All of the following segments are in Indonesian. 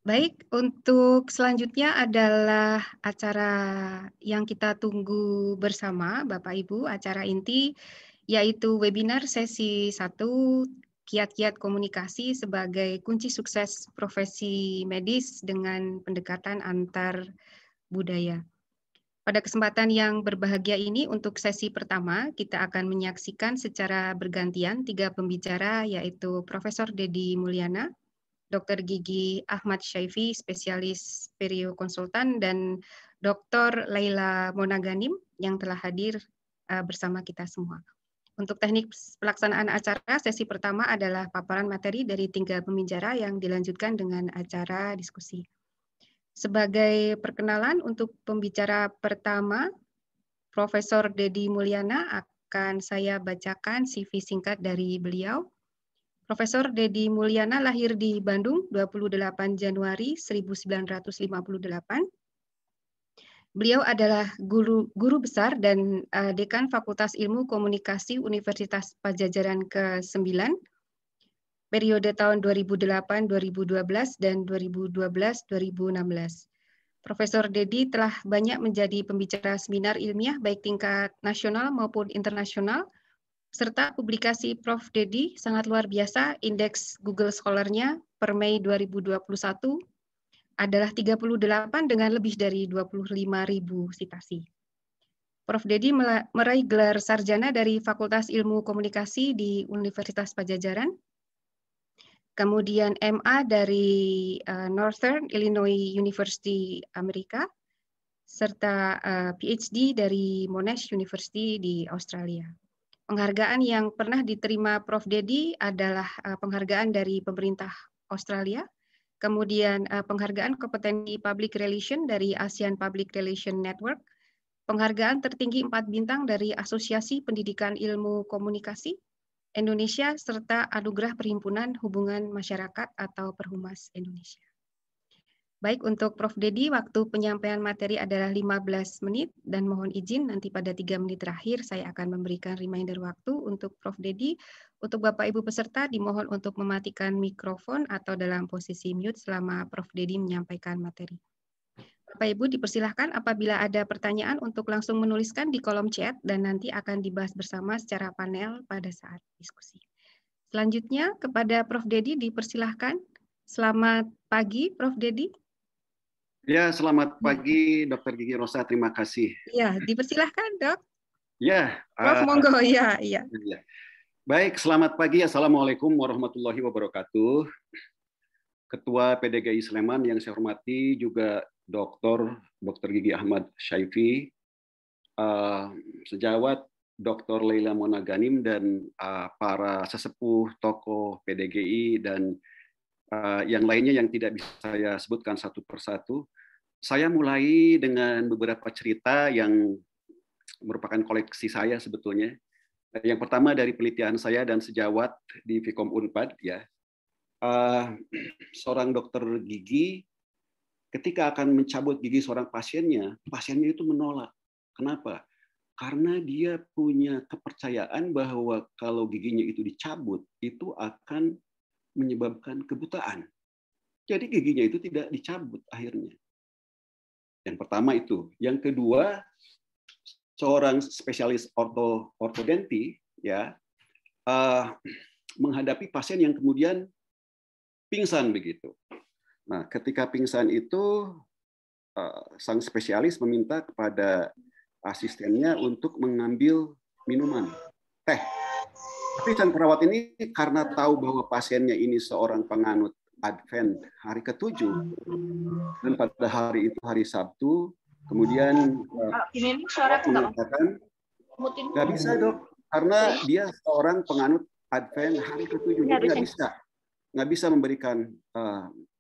Baik, untuk selanjutnya adalah acara yang kita tunggu bersama Bapak Ibu, acara inti yaitu webinar sesi 1 kiat-kiat komunikasi sebagai kunci sukses profesi medis dengan pendekatan antar budaya. Pada kesempatan yang berbahagia ini untuk sesi pertama, kita akan menyaksikan secara bergantian 3 pembicara yaitu Profesor Dedi Mulyana, Dr. Gigi Ahmad Syaifi, spesialis perio konsultan, dan Dr. Laila Monaganim yang telah hadir bersama kita semua. Untuk teknik pelaksanaan acara, sesi pertama adalah paparan materi dari 3 pembicara yang dilanjutkan dengan acara diskusi. Sebagai perkenalan untuk pembicara pertama, Profesor Dedi Mulyana akan saya bacakan CV singkat dari beliau. Profesor Dedi Mulyana lahir di Bandung 28 Januari 1958. Beliau adalah guru besar dan dekan Fakultas Ilmu Komunikasi Universitas Padjadjaran ke-9 periode tahun 2008-2012 dan 2012-2016. Profesor Dedi telah banyak menjadi pembicara seminar ilmiah baik tingkat nasional maupun internasional, serta publikasi Prof. Dedi sangat luar biasa. Indeks Google Scholar-nya per Mei 2021 adalah 38 dengan lebih dari 25.000 citasi. Prof. Dedi meraih gelar sarjana dari Fakultas Ilmu Komunikasi di Universitas Padjadjaran, kemudian MA dari Northern Illinois University Amerika, serta PhD dari Monash University di Australia. Penghargaan yang pernah diterima Prof. Dedi adalah penghargaan dari pemerintah Australia, kemudian penghargaan kompetensi Public Relation dari ASEAN Public Relation Network, penghargaan tertinggi 4 bintang dari Asosiasi Pendidikan Ilmu Komunikasi Indonesia, serta anugerah Perhimpunan Hubungan Masyarakat atau Perhumas Indonesia. Baik, untuk Prof. Dedi, waktu penyampaian materi adalah 15 menit, dan mohon izin nanti pada 3 menit terakhir saya akan memberikan reminder waktu untuk Prof. Dedi. Untuk Bapak Ibu peserta dimohon untuk mematikan mikrofon atau dalam posisi mute selama Prof. Dedi menyampaikan materi. Bapak Ibu dipersilahkan apabila ada pertanyaan untuk langsung menuliskan di kolom chat dan nanti akan dibahas bersama secara panel pada saat diskusi. Selanjutnya kepada Prof. Dedi dipersilahkan. Selamat pagi Prof. Dedi. Ya, selamat pagi Dr. Gigi Rosa, terima kasih. Ya, dipersilahkan Dok. Ya, Prof. Monggo, ya. Baik, selamat pagi. Assalamualaikum warahmatullahi wabarakatuh. Ketua PDGI Sleman yang saya hormati juga Dr. Gigi Ahmad Syaifi, sejawat Dr. Laila Monaganim, dan para sesepuh tokoh PDGI dan yang lainnya yang tidak bisa saya sebutkan satu persatu. Saya mulai dengan beberapa cerita yang merupakan koleksi saya sebetulnya. Yang pertama dari penelitian saya dan sejawat di Vkom Unpad, ya. Seorang dokter gigi ketika akan mencabut gigi seorang pasiennya itu menolak. Kenapa? Karena dia punya kepercayaan bahwa kalau giginya itu dicabut, itu akan menyebabkan kebutaan. Jadi giginya itu tidak dicabut akhirnya. Yang pertama itu. Yang kedua, seorang spesialis ortodonti ya menghadapi pasien yang kemudian pingsan begitu. Nah, ketika pingsan itu sang spesialis meminta kepada asistennya untuk mengambil minuman teh. Tapi sang perawat ini karena tahu bahwa pasiennya ini seorang penganut Advent hari ke-7, dan pada hari itu hari Sabtu, kemudian mengatakan, nggak bisa Dok, karena dia seorang penganut Advent hari ke-7, jadi nggak bisa memberikan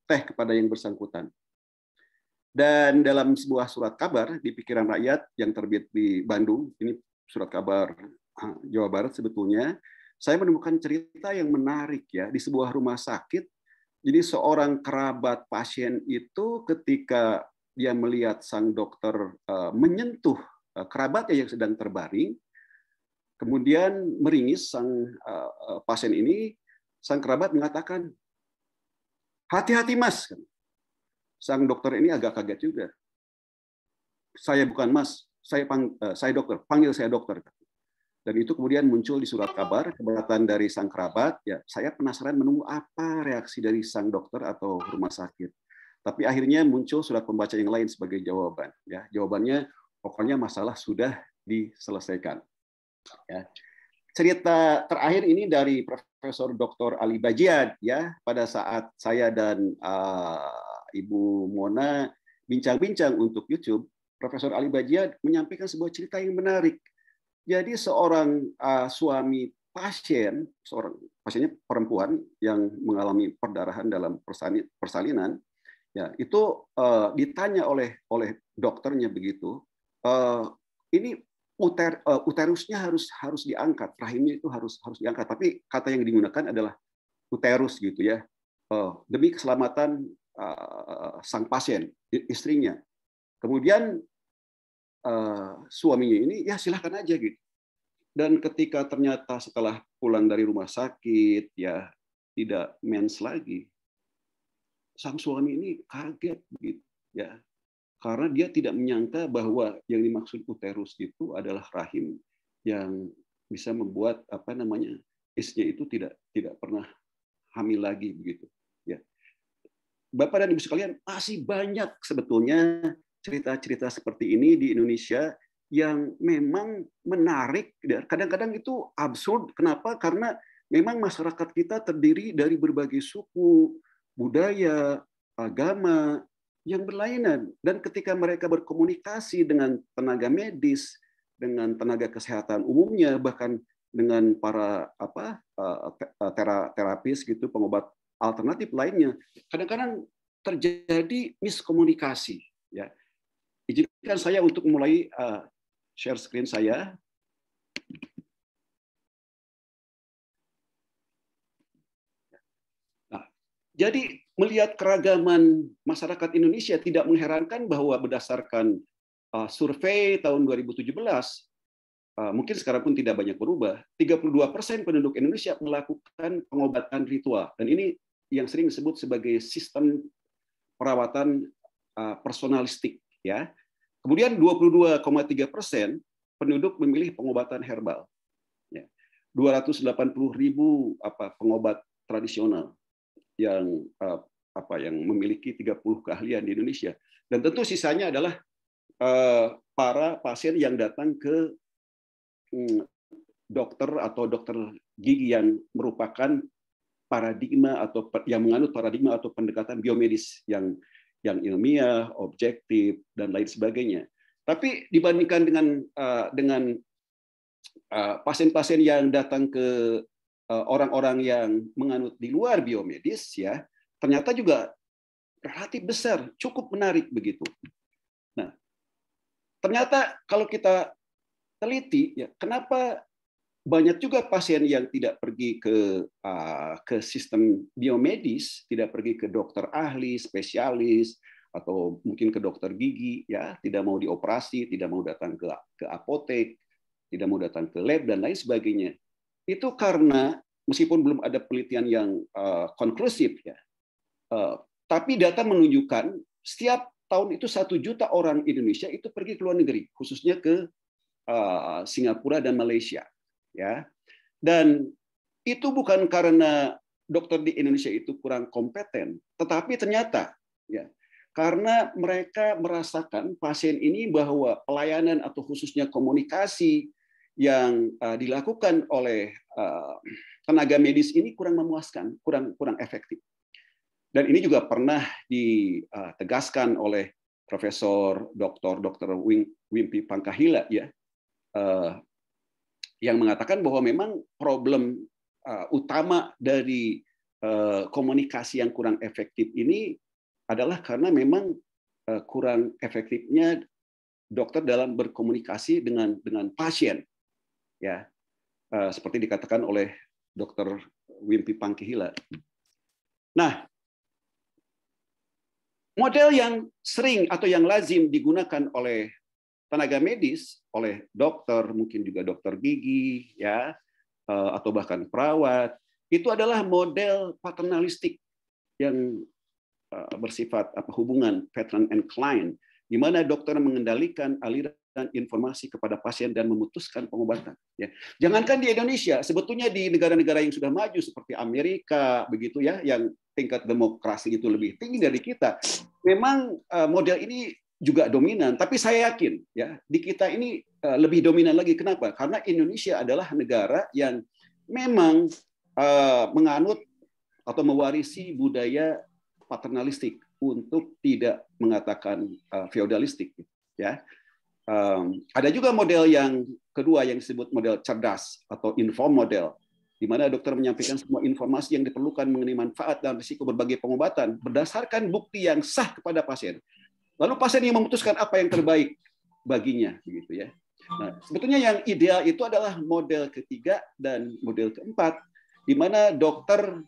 teh kepada yang bersangkutan. Dan dalam sebuah surat kabar di Pikiran Rakyat yang terbit di Bandung, ini surat kabar Jawa Barat sebetulnya, saya menemukan cerita yang menarik ya di sebuah rumah sakit. Jadi seorang kerabat pasien itu ketika dia melihat sang dokter menyentuh kerabatnya yang sedang terbaring, kemudian meringis sang pasien ini, sang kerabat mengatakan, "Hati-hati Mas, sang dokter ini agak kaget juga. Saya bukan Mas, saya dokter, panggil saya dokter. Dan itu kemudian muncul di surat kabar keberatan dari sang kerabat. Ya, saya penasaran menunggu apa reaksi dari sang dokter atau rumah sakit. Tapi akhirnya muncul surat pembaca yang lain sebagai jawaban. Ya, jawabannya pokoknya masalah sudah diselesaikan. Ya. Cerita terakhir ini dari Profesor Dr. Ali Bajiad. Ya, pada saat saya dan Ibu Mona bincang-bincang untuk YouTube, Profesor Ali Bajiad menyampaikan sebuah cerita yang menarik. Jadi seorang suami pasien, seorang pasiennya perempuan yang mengalami perdarahan dalam persalinan, ya itu ditanya oleh dokternya begitu, ini uterusnya harus diangkat, rahimnya itu harus diangkat, tapi kata yang digunakan adalah uterus gitu ya, demi keselamatan sang pasien, istrinya. Kemudian suaminya ini ya silahkan aja gitu. Dan ketika ternyata setelah pulang dari rumah sakit ya tidak mens lagi, sang suami ini kaget gitu ya, karena dia tidak menyangka bahwa yang dimaksud uterus itu adalah rahim yang bisa membuat istrinya itu tidak pernah hamil lagi begitu ya. Bapak dan Ibu sekalian, masih banyak sebetulnya cerita-cerita seperti ini di Indonesia yang memang menarik. Kadang-kadang itu absurd. Kenapa? Karena memang masyarakat kita terdiri dari berbagai suku, budaya, agama yang berlainan. Dan ketika mereka berkomunikasi dengan tenaga medis, dengan tenaga kesehatan umumnya, bahkan dengan para terapis gitu, pengobat alternatif lainnya, kadang-kadang terjadi miskomunikasi. Ya. Izinkan saya untuk mulai share screen saya. Nah, jadi melihat keragaman masyarakat Indonesia tidak mengherankan bahwa berdasarkan survei tahun 2017, mungkin sekarang pun tidak banyak berubah, 32% penduduk Indonesia melakukan pengobatan ritual. Dan ini yang sering disebut sebagai sistem perawatan personalistik. Ya. Kemudian 22,3% penduduk memilih pengobatan herbal. 280.000 pengobat tradisional yang memiliki 30 keahlian di Indonesia. Dan tentu sisanya adalah para pasien yang datang ke dokter atau dokter gigi yang merupakan paradigma atau yang menganut paradigma atau pendekatan biomedis yang ilmiah, objektif, dan lain sebagainya. Tapi dibandingkan dengan pasien-pasien yang datang ke orang-orang yang menganut di luar biomedis, ya ternyata juga relatif besar, cukup menarik begitu. Nah, ternyata kalau kita teliti, ya kenapa banyak juga pasien yang tidak pergi ke sistem biomedis, tidak pergi ke dokter ahli, spesialis, atau mungkin ke dokter gigi, ya tidak mau dioperasi, tidak mau datang ke apotek, tidak mau datang ke lab dan lain sebagainya. Itu karena meskipun belum ada penelitian yang konklusif, ya, tapi data menunjukkan setiap tahun itu 1 juta orang Indonesia itu pergi ke luar negeri, khususnya ke Singapura dan Malaysia. Ya, dan itu bukan karena dokter di Indonesia itu kurang kompeten, tetapi ternyata ya karena mereka merasakan pasien ini bahwa pelayanan atau khususnya komunikasi yang dilakukan oleh tenaga medis ini kurang memuaskan, kurang efektif. Dan ini juga pernah ditegaskan oleh Profesor Dr. Wimpy Pangkahila, ya. Yang mengatakan bahwa memang problem utama dari komunikasi yang kurang efektif ini adalah karena memang kurang efektifnya dokter dalam berkomunikasi dengan pasien, ya seperti dikatakan oleh Dr. Wimpy Pangkahila. Nah, model yang sering atau yang lazim digunakan oleh tenaga medis, oleh dokter, mungkin juga dokter gigi, ya, atau bahkan perawat, itu adalah model paternalistik yang bersifat hubungan patron and client, di mana dokter mengendalikan aliran informasi kepada pasien dan memutuskan pengobatan. Ya. Jangankan di Indonesia, sebetulnya di negara-negara yang sudah maju seperti Amerika, begitu ya, yang tingkat demokrasi itu lebih tinggi dari kita, memang model ini juga dominan. Tapi saya yakin, ya, di kita ini lebih dominan lagi. Kenapa? Karena Indonesia adalah negara yang memang menganut atau mewarisi budaya paternalistik untuk tidak mengatakan feodalistik, ya. Ada juga model yang kedua yang disebut model cerdas atau inform model, di mana dokter menyampaikan semua informasi yang diperlukan mengenai manfaat dan risiko berbagai pengobatan berdasarkan bukti yang sah kepada pasien. Lalu pasien yang memutuskan apa yang terbaik baginya, begitu ya. Nah, sebetulnya yang ideal itu adalah model ketiga dan model keempat, di mana dokter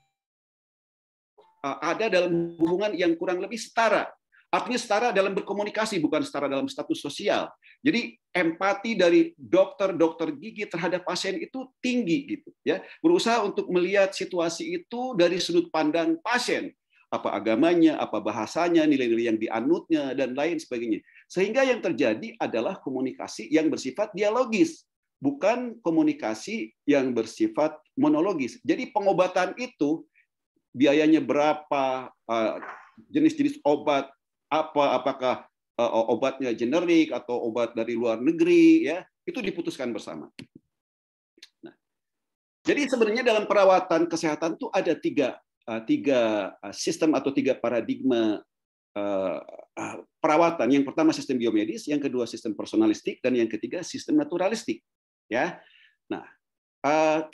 ada dalam hubungan yang kurang lebih setara. Artinya setara dalam berkomunikasi, bukan setara dalam status sosial. Jadi empati dari dokter gigi terhadap pasien itu tinggi, gitu ya. Berusaha untuk melihat situasi itu dari sudut pandang pasien, apa agamanya, apa bahasanya, nilai-nilai yang dianutnya, dan lain sebagainya. Sehingga yang terjadi adalah komunikasi yang bersifat dialogis, bukan komunikasi yang bersifat monologis. Jadi pengobatan itu biayanya berapa, jenis-jenis obat apa, apakah obatnya generik atau obat dari luar negeri, ya, itu diputuskan bersama. Nah, jadi sebenarnya dalam perawatan kesehatan itu ada tiga sistem atau tiga paradigma perawatan. Yang pertama sistem biomedis, yang kedua sistem personalistik, dan yang ketiga sistem naturalistik. Ya, nah,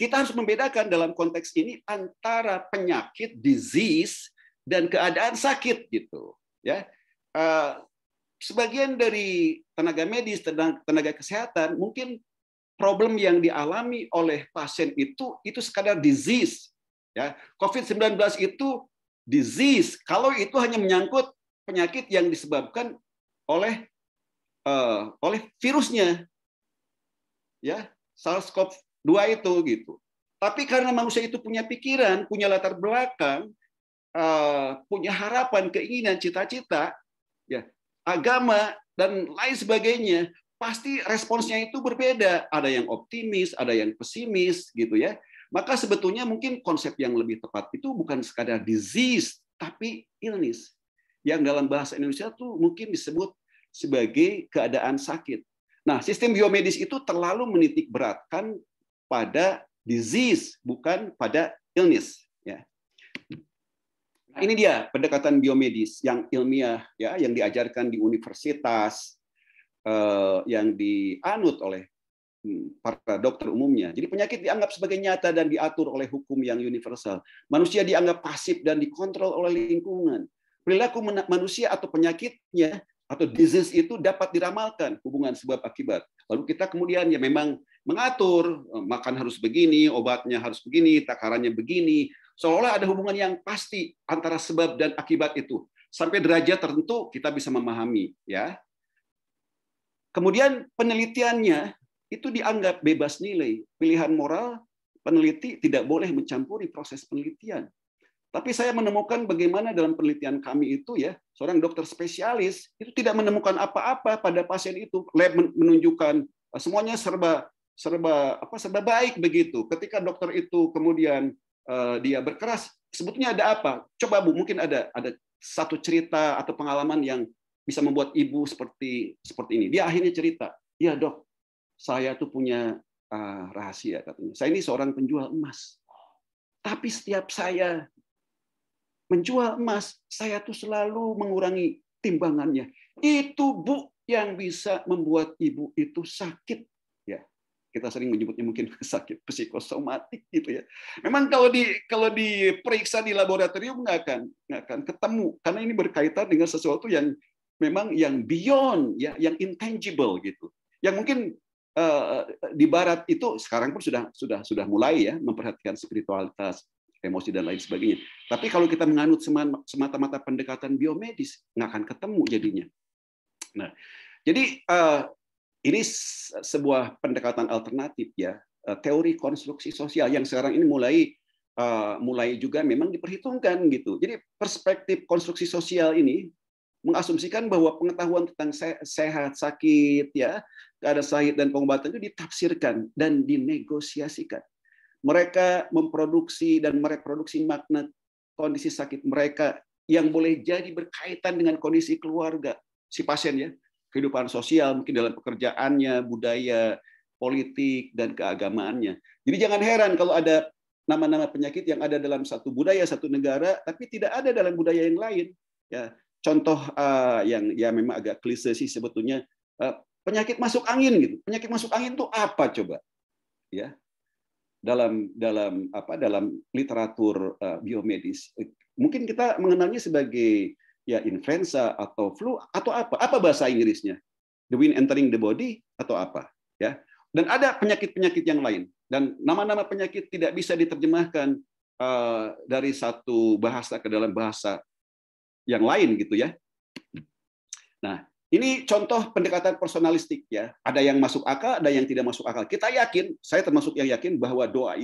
kita harus membedakan dalam konteks ini antara penyakit, disease, dan keadaan sakit, gitu. Ya, sebagian dari tenaga medis, tenaga kesehatan, mungkin problem yang dialami oleh pasien itu sekadar disease. Ya, COVID-19 itu disease kalau itu hanya menyangkut penyakit yang disebabkan oleh virusnya, ya, SARS-CoV-2 itu, gitu. Tapi karena manusia itu punya pikiran, punya latar belakang, punya harapan, keinginan, cita-cita, ya, agama dan lain sebagainya, pasti responsnya itu berbeda. Ada yang optimis, ada yang pesimis, gitu ya. Maka sebetulnya mungkin konsep yang lebih tepat itu bukan sekadar disease, tapi illness. Yang dalam bahasa Indonesia tuh mungkin disebut sebagai keadaan sakit. Nah, sistem biomedis itu terlalu menitik beratkan pada disease, bukan pada illness. Ya. Nah, ini dia pendekatan biomedis yang ilmiah, ya, yang diajarkan di universitas, yang dianut oleh para dokter umumnya. Jadi penyakit dianggap sebagai nyata dan diatur oleh hukum yang universal. Manusia dianggap pasif dan dikontrol oleh lingkungan. Perilaku manusia atau penyakitnya atau disease itu dapat diramalkan, hubungan sebab akibat. Lalu kita kemudian ya memang mengatur, makan harus begini, obatnya harus begini, takarannya begini. Seolah ada hubungan yang pasti antara sebab dan akibat itu. Sampai derajat tertentu kita bisa memahami, ya. Kemudian penelitiannya itu dianggap bebas nilai. Pilihan moral peneliti tidak boleh mencampuri proses penelitian. Tapi saya menemukan bagaimana dalam penelitian kami itu, ya, seorang dokter spesialis itu tidak menemukan apa-apa pada pasien itu. Lab menunjukkan semuanya serba baik begitu. Ketika dokter itu kemudian dia berkeras, sebetulnya ada apa? Coba Bu, mungkin ada satu cerita atau pengalaman yang bisa membuat ibu seperti ini. Dia akhirnya cerita, "Ya dok, saya tuh punya rahasia," katanya. "Saya ini seorang penjual emas. Tapi setiap saya menjual emas, saya tuh selalu mengurangi timbangannya. Itu Bu yang bisa membuat ibu itu sakit." Ya, kita sering menyebutnya mungkin sakit psikosomatik gitu ya. Memang kalau diperiksa di laboratorium nggak akan ketemu, karena ini berkaitan dengan sesuatu yang memang yang beyond, ya, yang intangible gitu. Yang mungkin di Barat itu sekarang pun sudah mulai, ya, memperhatikan spiritualitas, emosi dan lain sebagainya. Tapi kalau kita menganut semata-mata pendekatan biomedis, nggak akan ketemu jadinya. Nah, jadi ini sebuah pendekatan alternatif, ya, teori konstruksi sosial yang sekarang ini mulai mulai juga memang diperhitungkan gitu. Jadi perspektif konstruksi sosial ini mengasumsikan bahwa pengetahuan tentang sehat, sakit, ya, keadaan sakit dan pengobatan itu ditafsirkan dan dinegosiasikan. Mereka memproduksi dan mereproduksi makna kondisi sakit mereka yang boleh jadi berkaitan dengan kondisi keluarga si pasien, ya, kehidupan sosial, mungkin dalam pekerjaannya, budaya, politik, dan keagamaannya. Jadi jangan heran kalau ada nama-nama penyakit yang ada dalam satu budaya, satu negara, tapi tidak ada dalam budaya yang lain. Ya, contoh yang ya memang agak klise sih sebetulnya, penyakit masuk angin gitu. Penyakit masuk angin itu apa coba? Ya, dalam literatur biomedis, mungkin kita mengenalnya sebagai ya influenza atau flu atau apa bahasa Inggrisnya? The wind entering the body atau apa? Ya. Dan ada penyakit-penyakit yang lain. Dan nama-nama penyakit tidak bisa diterjemahkan dari satu bahasa ke dalam bahasa yang lain gitu ya. Nah, ini contoh pendekatan personalistik ya. Ada yang masuk akal, ada yang tidak masuk akal. Kita yakin, saya termasuk yang yakin bahwa doa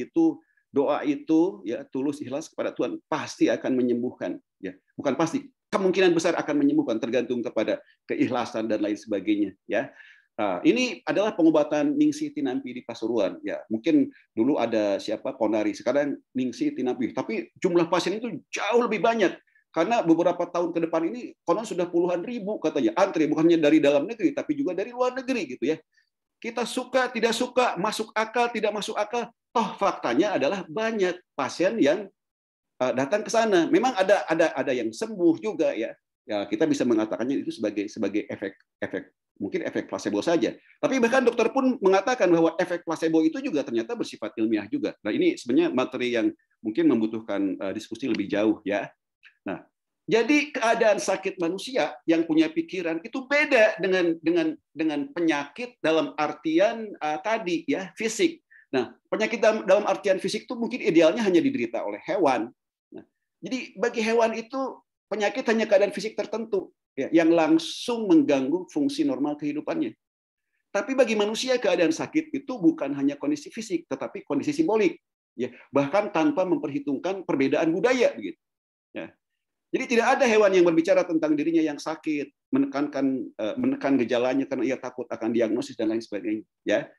itu ya tulus ikhlas kepada Tuhan pasti akan menyembuhkan ya. Bukan pasti, kemungkinan besar akan menyembuhkan tergantung kepada keikhlasan dan lain sebagainya ya. Nah, ini adalah pengobatan Ningsih Tinampi di Pasuruan ya. Mungkin dulu ada siapa Ponari, sekarang Ningsih Tinampi. Tapi jumlah pasien itu jauh lebih banyak. Karena beberapa tahun ke depan ini konon sudah puluhan ribu katanya antri, bukannya dari dalam negeri tapi juga dari luar negeri gitu ya. Kita suka tidak suka, masuk akal tidak masuk akal, toh faktanya adalah banyak pasien yang datang ke sana. Memang ada yang sembuh juga ya. Ya kita bisa mengatakannya itu sebagai efek mungkin efek placebo saja. Tapi bahkan dokter pun mengatakan bahwa efek placebo itu juga ternyata bersifat ilmiah juga. Nah, ini sebenarnya materi yang mungkin membutuhkan diskusi lebih jauh ya. Nah, jadi keadaan sakit manusia yang punya pikiran itu beda dengan penyakit dalam artian tadi ya, fisik. Nah, penyakit dalam artian fisik itu mungkin idealnya hanya diderita oleh hewan. Nah, jadi bagi hewan itu penyakit hanya keadaan fisik tertentu ya, yang langsung mengganggu fungsi normal kehidupannya. Tapi bagi manusia keadaan sakit itu bukan hanya kondisi fisik, tetapi kondisi simbolik, ya, bahkan tanpa memperhitungkan perbedaan budaya, begitu. Ya. Jadi tidak ada hewan yang berbicara tentang dirinya yang sakit, menekan gejalanya karena ia takut akan diagnosis dan lain sebagainya. Ya,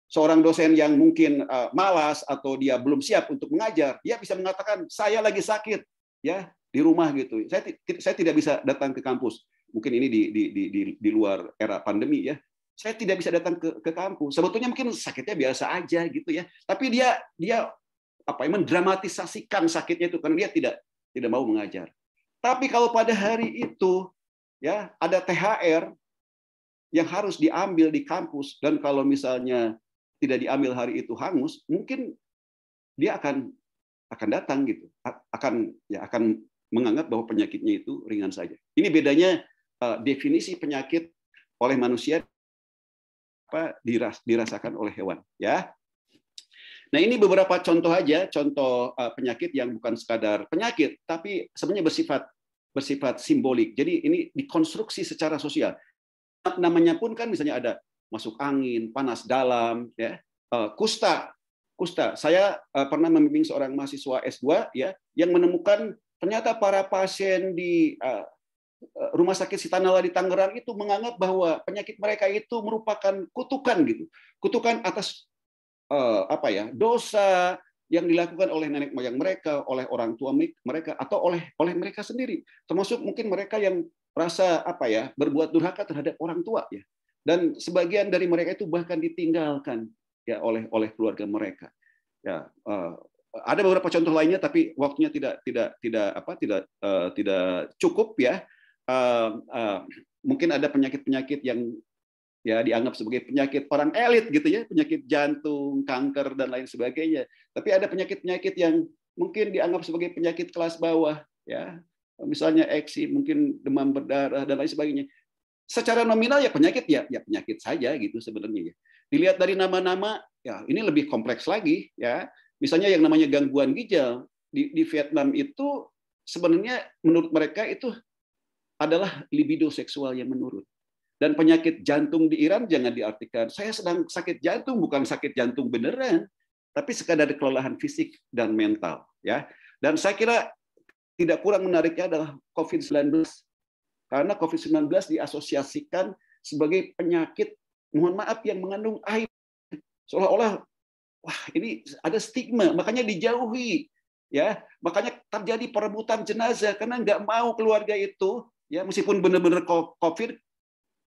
seorang dosen yang mungkin malas atau dia belum siap untuk mengajar, dia bisa mengatakan saya lagi sakit, ya di rumah gitu. Saya tidak bisa datang ke kampus. Mungkin ini di luar era pandemi ya. Saya tidak bisa datang ke kampus. Sebetulnya mungkin sakitnya biasa aja gitu ya. Tapi dia mendramatisasikan sakitnya itu karena dia tidak mau mengajar. Tapi kalau pada hari itu ya ada THR yang harus diambil di kampus dan kalau misalnya tidak diambil hari itu hangus, mungkin dia akan datang gitu. Akan menganggap bahwa penyakitnya itu ringan saja. Ini bedanya definisi penyakit oleh manusia dirasakan oleh hewan ya. Nah, ini beberapa contoh aja, contoh penyakit yang bukan sekadar penyakit, tapi sebenarnya bersifat simbolik. Jadi ini dikonstruksi secara sosial. Namanya pun kan misalnya ada masuk angin, panas dalam, ya, kusta. Saya pernah membimbing seorang mahasiswa S2 ya, yang menemukan ternyata para pasien di Rumah Sakit Sitanala di Tangerang itu menganggap bahwa penyakit mereka itu merupakan kutukan gitu, kutukan atas dosa yang dilakukan oleh nenek moyang mereka, oleh orang tua mereka, atau oleh mereka sendiri. Termasuk mungkin mereka yang rasa berbuat durhaka terhadap orang tua ya. Dan sebagian dari mereka itu bahkan ditinggalkan ya oleh keluarga mereka. Ya, ada beberapa contoh lainnya tapi waktunya tidak cukup ya. Mungkin ada penyakit-penyakit yang ya dianggap sebagai penyakit orang elit gitu ya, penyakit jantung, kanker dan lain sebagainya. Tapi ada penyakit-penyakit yang mungkin dianggap sebagai penyakit kelas bawah ya. Misalnya eksim, mungkin demam berdarah dan lain sebagainya. Secara nominal ya penyakit ya penyakit saja gitu sebenarnya ya. Dilihat dari nama-nama ya ini lebih kompleks lagi ya. Misalnya yang namanya gangguan ginjal di Vietnam itu sebenarnya menurut mereka itu adalah libido seksual yang menurun. Dan penyakit jantung di Iran jangan diartikan saya sedang sakit jantung, bukan sakit jantung beneran. tapi sekadar kelelahan fisik dan mental, ya. Dan saya kira tidak kurang menariknya adalah COVID-19, karena COVID-19 diasosiasikan sebagai penyakit, mohon maaf, yang mengandung aib. Seolah-olah, wah, ini ada stigma, makanya dijauhi, ya. Makanya terjadi perebutan jenazah karena nggak mau keluarga itu, ya, meskipun benar-benar COVID,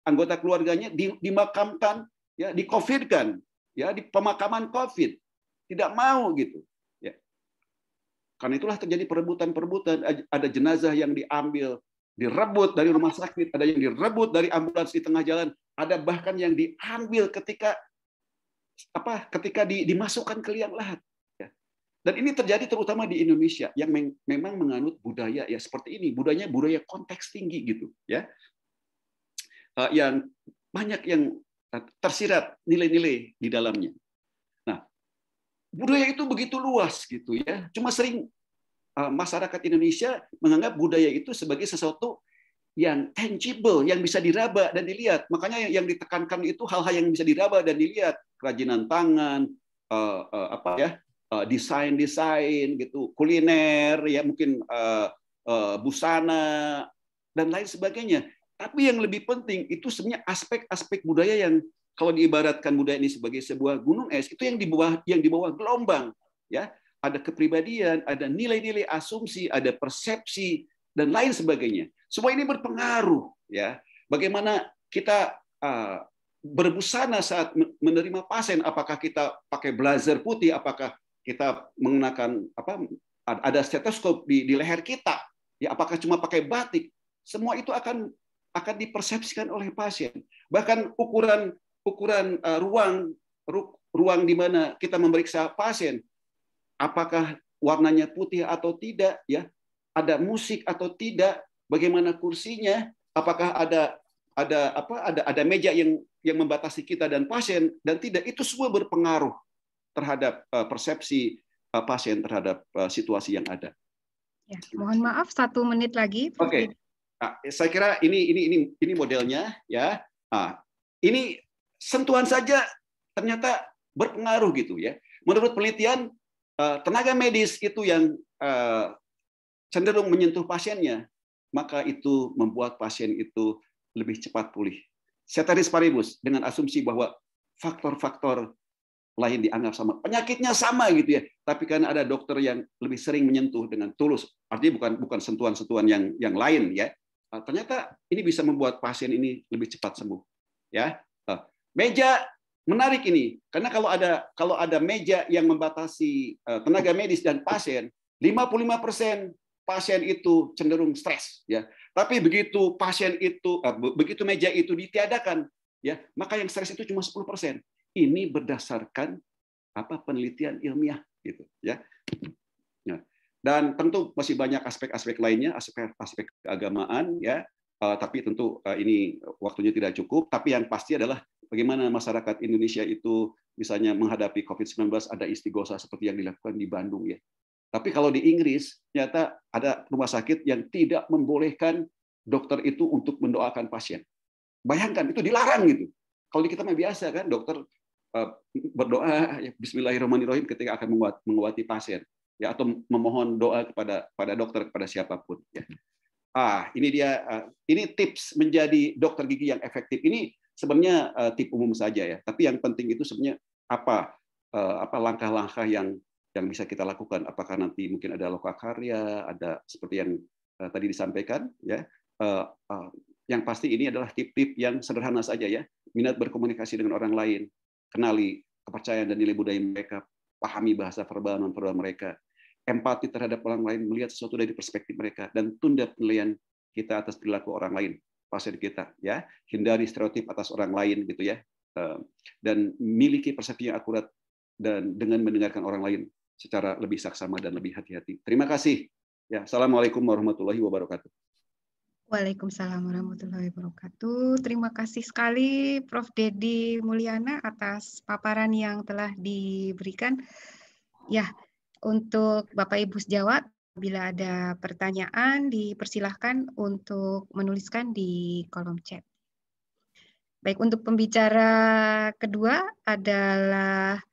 anggota keluarganya dimakamkan, ya, di-COVID-kan, ya, di pemakaman COVID, tidak mau gitu. Karena itulah terjadi perebutan-perebutan. Ada jenazah yang diambil, direbut dari rumah sakit, ada yang direbut dari ambulans di tengah jalan, ada bahkan yang diambil ketika dimasukkan ke liang lahat. Dan ini terjadi terutama di Indonesia yang memang menganut budaya ya seperti ini, budaya konteks tinggi gitu, ya, yang banyak yang tersirat nilai-nilai di dalamnya. Nah, budaya itu begitu luas gitu ya. Cuma sering masyarakat Indonesia menganggap budaya itu sebagai sesuatu yang tangible, yang bisa diraba dan dilihat. Makanya yang ditekankan itu hal-hal yang bisa diraba dan dilihat, kerajinan tangan, desain gitu, kuliner, ya mungkin busana dan lain sebagainya. Tapi yang lebih penting itu sebenarnya aspek-aspek budaya yang kalau diibaratkan budaya ini sebagai sebuah gunung es, itu yang di bawah gelombang, ya. Ada kepribadian, ada nilai-nilai asumsi, ada persepsi dan lain sebagainya. Semua ini berpengaruh, ya. Bagaimana kita berbusana saat menerima pasien, apakah kita pakai blazer putih, apakah kita mengenakan ada stetoskop di leher kita, ya, apakah cuma pakai batik, semua itu akan dipersepsikan oleh pasien. Bahkan ukuran ruang di mana kita memeriksa pasien, apakah warnanya putih atau tidak, ya, ada musik atau tidak, bagaimana kursinya, apakah ada meja yang membatasi kita dan pasien dan tidak, itu semua berpengaruh terhadap persepsi pasien terhadap situasi yang ada. Ya, mohon maaf 1 menit lagi. Oke. Nah, saya kira ini modelnya, ya. Nah, ini sentuhan saja ternyata berpengaruh gitu, ya. Menurut penelitian, tenaga medis itu yang cenderung menyentuh pasiennya, maka itu membuat pasien itu lebih cepat pulih. Ceteris paribus, dengan asumsi bahwa faktor-faktor lain dianggap sama, penyakitnya sama gitu ya, tapi karena ada dokter yang lebih sering menyentuh dengan tulus, artinya bukan sentuhan-sentuhan yang lain, ya. Ternyata ini bisa membuat pasien ini lebih cepat sembuh, ya. Meja menarik ini, karena kalau ada meja yang membatasi tenaga medis dan pasien, 55% pasien itu cenderung stres, ya. Tapi begitu begitu meja itu ditiadakan, ya, maka yang stres itu cuma 10%. Ini berdasarkan penelitian ilmiah gitu, ya. Dan tentu masih banyak aspek-aspek lainnya, aspek keagamaan, ya. Tapi tentu ini waktunya tidak cukup. Tapi yang pasti adalah bagaimana masyarakat Indonesia itu misalnya menghadapi COVID-19, ada istighosah seperti yang dilakukan di Bandung, ya. Tapi kalau di Inggris ternyata ada rumah sakit yang tidak membolehkan dokter itu untuk mendoakan pasien. Bayangkan, itu dilarang gitu. Kalau di kita mah biasa kan, dokter berdoa ya, Bismillahirrahmanirrahim ketika akan mengobati pasien, ya, atau memohon doa kepada dokter, kepada siapapun, ya. Ini dia, ini tips menjadi dokter gigi yang efektif. Ini sebenarnya tip umum saja, ya, tapi yang penting itu sebenarnya apa langkah-langkah yang bisa kita lakukan. Apakah nanti mungkin ada lokakarya, ada seperti yang tadi disampaikan, ya. Yang pasti ini adalah tip-tip yang sederhana saja, ya. Minat berkomunikasi dengan orang lain, kenali kepercayaan dan nilai budaya mereka, pahami bahasa verbal non-verbal mereka, empati terhadap orang lain, melihat sesuatu dari perspektif mereka, dan tunda penilaian kita atas perilaku orang lain, pasien kita, ya. Hindari stereotip atas orang lain gitu, ya. Dan miliki persepsi yang akurat dan dengan mendengarkan orang lain secara lebih saksama dan lebih hati-hati. Terima kasih. Ya, Assalamualaikum warahmatullahi wabarakatuh. Waalaikumsalam warahmatullahi wabarakatuh. Terima kasih sekali Prof. Dedi Mulyana atas paparan yang telah diberikan. Ya, untuk Bapak Ibu sejawat, bila ada pertanyaan dipersilahkan untuk menuliskan di kolom chat. Baik, untuk pembicara kedua adalah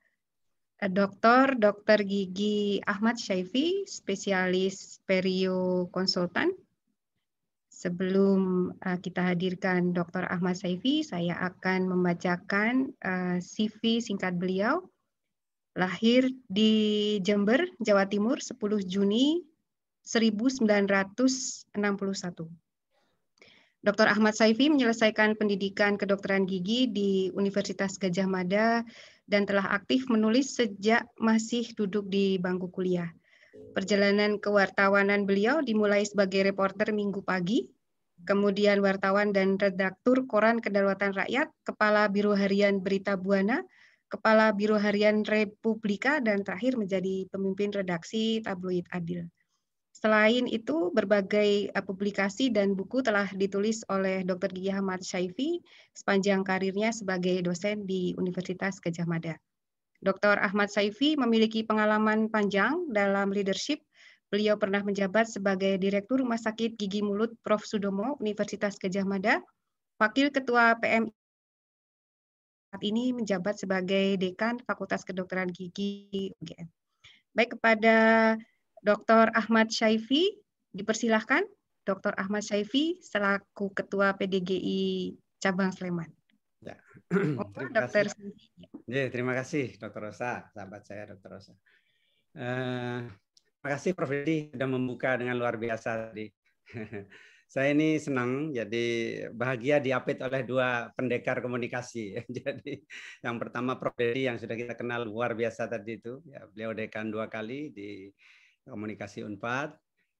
Dr. Gigi Ahmad Syaifi, spesialis perio konsultan. Sebelum kita hadirkan Dr. Ahmad Syaifi, saya akan membacakan CV singkat beliau. Lahir di Jember, Jawa Timur, 10 Juni 1961. Dr. Ahmad Syaifi menyelesaikan pendidikan kedokteran gigi di Universitas Gadjah Mada dan telah aktif menulis sejak masih duduk di bangku kuliah. Perjalanan kewartawanan beliau dimulai sebagai reporter Minggu Pagi, kemudian wartawan dan redaktur Koran Kedaulatan Rakyat, Kepala Biro Harian Berita Buana, Kepala Biro Harian Republika, dan terakhir menjadi pemimpin redaksi tabloid Adil. Selain itu, berbagai publikasi dan buku telah ditulis oleh Dr. Gigi Ahmad Syaifi sepanjang karirnya sebagai dosen di Universitas Gadjah Mada. Dr. Ahmad Syaifi memiliki pengalaman panjang dalam leadership. Beliau pernah menjabat sebagai Direktur Rumah Sakit Gigi Mulut Prof. Sudomo, Universitas Gadjah Mada, Wakil Ketua PMI, saat ini menjabat sebagai Dekan Fakultas Kedokteran Gigi UGM. Baik, kepada Dr. Ahmad Syaifi, dipersilahkan Dr. Ahmad Syaifi selaku Ketua PDGI Cabang Sleman. Ya. Terima kasih Dr. Rosa, sahabat saya Dr. Rosa. Terima kasih Prof. Dedi sudah membuka dengan luar biasa tadi. Saya ini senang, jadi bahagia diapit oleh dua pendekar komunikasi. Jadi yang pertama Prof. Dedi yang sudah kita kenal luar biasa tadi itu, ya, beliau dekan 2 kali di Komunikasi Unpad,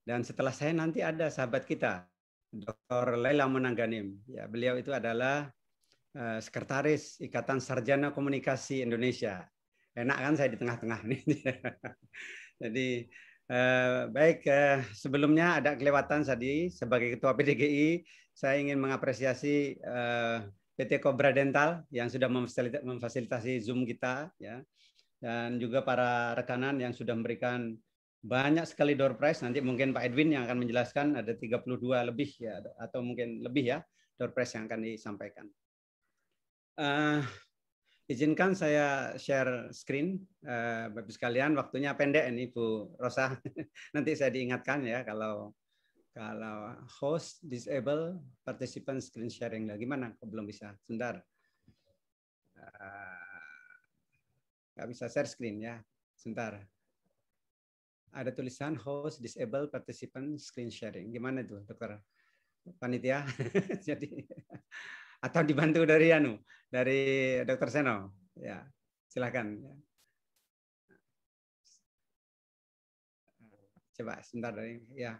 dan setelah saya nanti ada sahabat kita, Dr. Laila Monangganim. Ya, beliau itu adalah Sekretaris Ikatan Sarjana Komunikasi Indonesia. Enak kan saya di tengah-tengah nih. Jadi baik, sebelumnya ada kelewatan tadi sebagai Ketua PDGI, saya ingin mengapresiasi PT Cobra Dental yang sudah memfasilitasi Zoom kita, ya, dan juga para rekanan yang sudah memberikan banyak sekali door prize. Nanti mungkin Pak Edwin yang akan menjelaskan, ada 32 lebih ya, atau mungkin lebih ya, door prize yang akan disampaikan. Izinkan saya share screen, Bapak sekalian. Waktunya pendek ini Bu Rosa. Nanti saya diingatkan ya kalau host disable participant screen sharing. Lah gimana? Kok belum bisa? Sebentar. Nggak bisa share screen ya. Sebentar. Ada tulisan host disable participant screen sharing. Gimana itu, Dokter Panitia? Jadi atau dibantu dari Dr. Seno, ya, silakan. Coba sebentar ya.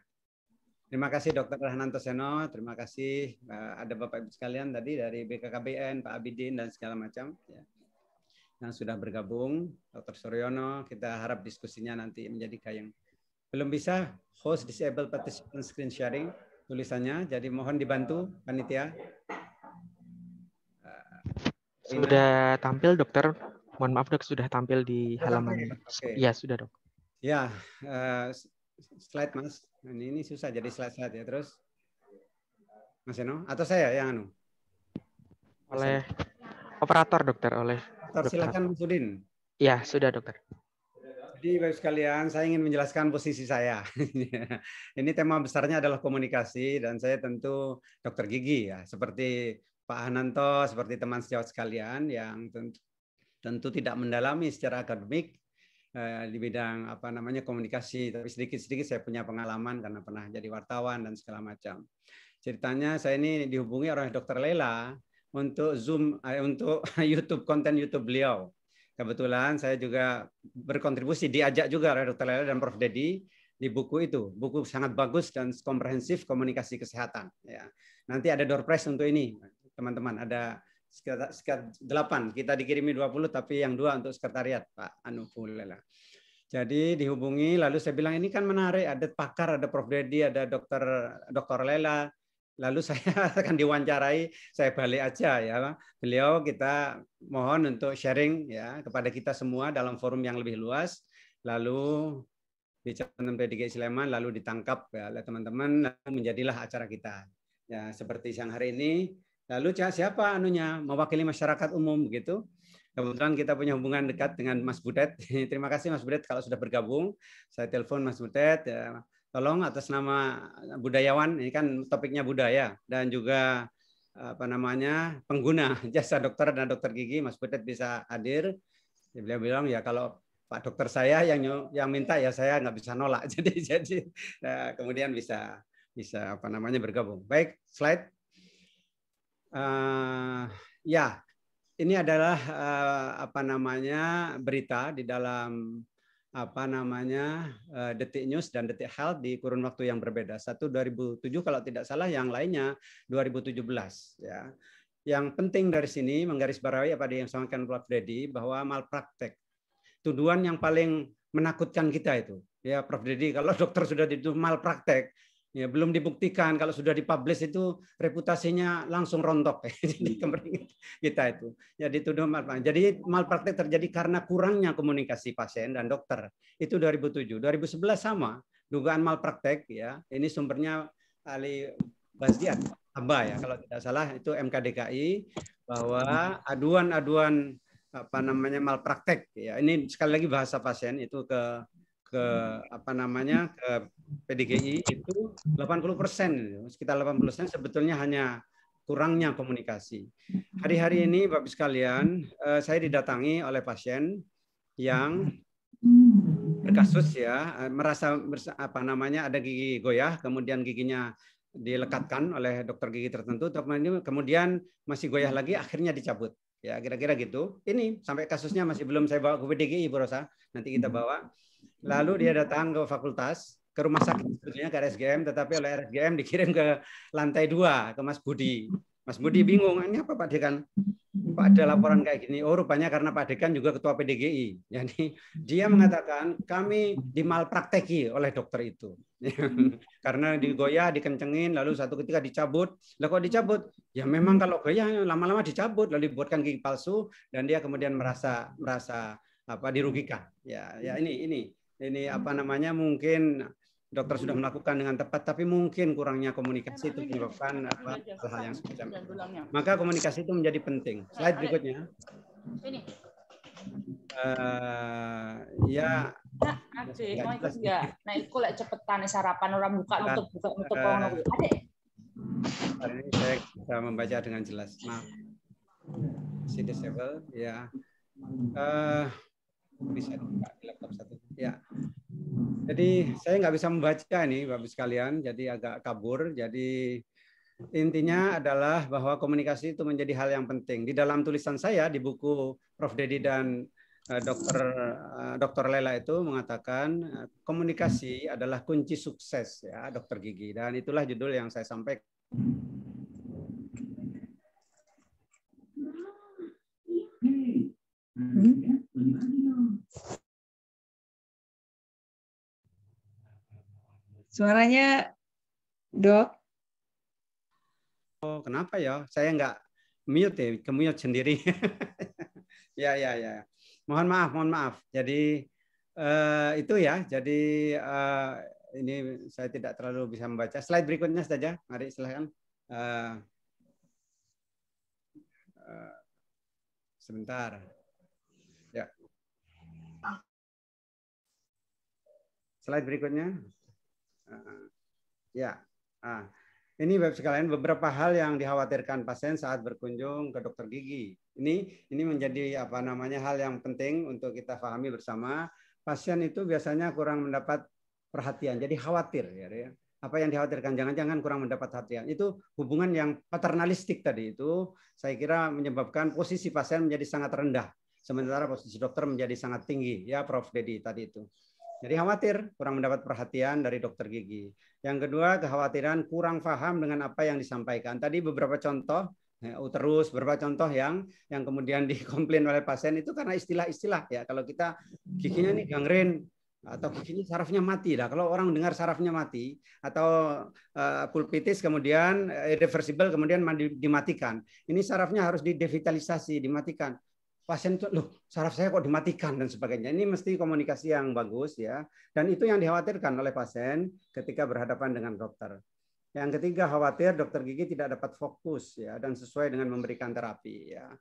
Terima kasih Dr. Rahnanto Seno, terima kasih ada Bapak Ibu sekalian tadi dari BKKBN, Pak Abidin dan segala macam, ya, yang sudah bergabung. Dr. Suryono, kita harap diskusinya nanti menjadi kayang. Belum bisa host disable participant screen sharing tulisannya, jadi mohon dibantu panitia. Sudah tampil, Dokter. Mohon maaf, Dok, sudah tampil di halaman. Okay. Ya, sudah, Dok. Ya, slide, Mas. Ini susah jadi slide ya. Terus, Mas Eno, atau saya yang anu? Oleh operator, Dokter. Oleh Dokter, silakan, Mas Udin. Ya, sudah, Dokter. Jadi, Bapak sekalian, saya ingin menjelaskan posisi saya. Ini tema besarnya adalah komunikasi, dan saya tentu Dokter Gigi ya, seperti Pak Hananto, seperti teman sejawat sekalian yang tentu tidak mendalami secara akademik di bidang komunikasi, tapi sedikit-sedikit saya punya pengalaman karena pernah jadi wartawan dan segala macam. Ceritanya saya ini dihubungi oleh Dr. Laila untuk Zoom, untuk konten YouTube beliau. Kebetulan saya juga berkontribusi, diajak juga oleh Dr. Laila dan Prof. Dedi di buku itu. Buku sangat bagus dan komprehensif komunikasi kesehatan. Ya. Nanti ada door prize untuk ini. Teman-teman, ada sekitar 8, kita dikirimi 20, tapi yang 2 untuk sekretariat Pak Anufulela. Jadi dihubungi, lalu saya bilang ini kan menarik, ada pakar, ada Prof. Dedi, ada Dr. Lela, lalu saya akan diwawancarai, saya balik aja ya, beliau kita mohon untuk sharing ya kepada kita semua dalam forum yang lebih luas, lalu bicara tentang PDGI Sleman, lalu ditangkap ya, oleh teman-teman, lalu menjadilah acara kita ya seperti siang hari ini. Lalu siapa mewakili masyarakat umum begitu. Kebetulan kita punya hubungan dekat dengan Mas Butet. Terima kasih Mas Butet kalau sudah bergabung. Saya telepon Mas Butet, ya, tolong atas nama budayawan, ini kan topiknya budaya, dan juga apa namanya pengguna jasa dokter dan dokter gigi, Mas Butet bisa hadir. Beliau bilang ya kalau Pak dokter saya yang minta ya saya nggak bisa nolak. Jadi nah, kemudian bisa apa namanya bergabung. Baik, slide. Ya, ini adalah apa namanya berita di dalam apa namanya Detik News dan Detik Health di kurun waktu yang berbeda. Satu 2007 kalau tidak salah, yang lainnya 2017. Ya. Yang penting dari sini menggarisbawahi apa yang disampaikan Prof. Dedi bahwa malpraktek. Tuduhan yang paling menakutkan kita itu, ya Prof. Dedi, kalau dokter sudah dituduh malpraktek, ya belum dibuktikan, kalau sudah dipublish itu reputasinya langsung rontok. Jadi kita itu ya dituduh malpraktek. Jadi malpraktek terjadi karena kurangnya komunikasi pasien dan dokter. Itu 2007. 2011 sama, dugaan malpraktek ya. Ini sumbernya Ali Basdian Aba ya kalau tidak salah, itu MKDKI, bahwa aduan-aduan apa namanya malpraktek ya, ini sekali lagi bahasa pasien itu ke apa namanya ke PDGI itu 80%, sekitar 80% sebetulnya hanya kurangnya komunikasi. Hari-hari ini Bapak sekalian, saya didatangi oleh pasien yang berkasus ya, merasa apa namanya ada gigi goyah, kemudian giginya dilekatkan oleh dokter gigi tertentu, kemudian masih goyah lagi, akhirnya dicabut. Ya kira-kira gitu. Ini sampai kasusnya masih belum saya bawa ke PDGI, Bu Rosa. Nanti kita bawa. Lalu dia datang ke fakultas, ke rumah sakit sebetulnya ke RSGM, tetapi oleh RSGM dikirim ke lantai 2 ke Mas Budi. Mas Budi bingung, ini apa Pak Dekan? Pak ada laporan kayak gini. Oh rupanya karena Pak Dekan juga ketua PDGI. Jadi dia mengatakan kami dimalprakteki oleh dokter itu. Karena digoyah, dikencengin, lalu satu ketika dicabut. Lah kok dicabut? Ya memang kalau goyah lama-lama dicabut, lalu dibuatkan gigi palsu, dan dia kemudian merasa apa dirugikan. Ya ini apa namanya mungkin dokter sudah melakukan dengan tepat, tapi mungkin kurangnya komunikasi itu menyebabkan hal-hal yang semacam itu. Maka komunikasi itu menjadi penting. Slide berikutnya. Ya. Mau ikut nggak? Nah, itu lek cepetan sarapan orang buka nutup ono kuwi. Adek. Hari ini saya bisa membaca dengan jelas. Maaf. Si disable ya. Bisa dibuka di laptop satu. Ya. Jadi saya nggak bisa membaca ini Bapak sekalian, jadi agak kabur. Jadi intinya adalah bahwa komunikasi itu menjadi hal yang penting. Di dalam tulisan saya di buku Prof. Dedi dan Dr. Lela itu mengatakan komunikasi adalah kunci sukses ya dokter gigi, dan itulah judul yang saya sampaikan. Suaranya, Dok. Oh, kenapa ya? Saya nggak mute ya, ke-mute sendiri. Ya. Mohon maaf. Jadi itu ya. Jadi ini saya tidak terlalu bisa membaca. Slide berikutnya saja. Mari silakan. Sebentar. Ya. Slide berikutnya. Ya. Ini Bapak sekalian beberapa hal yang dikhawatirkan pasien saat berkunjung ke dokter gigi. Ini menjadi apa namanya hal yang penting untuk kita pahami bersama. Pasien itu biasanya kurang mendapat perhatian, jadi khawatir ya. Apa yang dikhawatirkan jangan-jangan kurang mendapat perhatian. Itu hubungan yang paternalistik tadi itu saya kira menyebabkan posisi pasien menjadi sangat rendah, sementara posisi dokter menjadi sangat tinggi ya Prof. Dedi tadi itu. Jadi khawatir kurang mendapat perhatian dari dokter gigi. Yang kedua, kekhawatiran kurang paham dengan apa yang disampaikan. Tadi beberapa contoh, uterus, beberapa contoh yang kemudian dikomplain oleh pasien itu karena istilah-istilah ya. Kalau kita giginya nih gangren atau giginya sarafnya mati. Nah, kalau orang dengar sarafnya mati atau pulpitis kemudian irreversible kemudian dimatikan. Ini sarafnya harus didevitalisasi, dimatikan. Pasien itu, loh saraf saya kok dimatikan dan sebagainya. Ini mesti komunikasi yang bagus ya. Dan itu yang dikhawatirkan oleh pasien ketika berhadapan dengan dokter. Yang ketiga, khawatir dokter gigi tidak dapat fokus ya dan sesuai dengan memberikan terapi ya.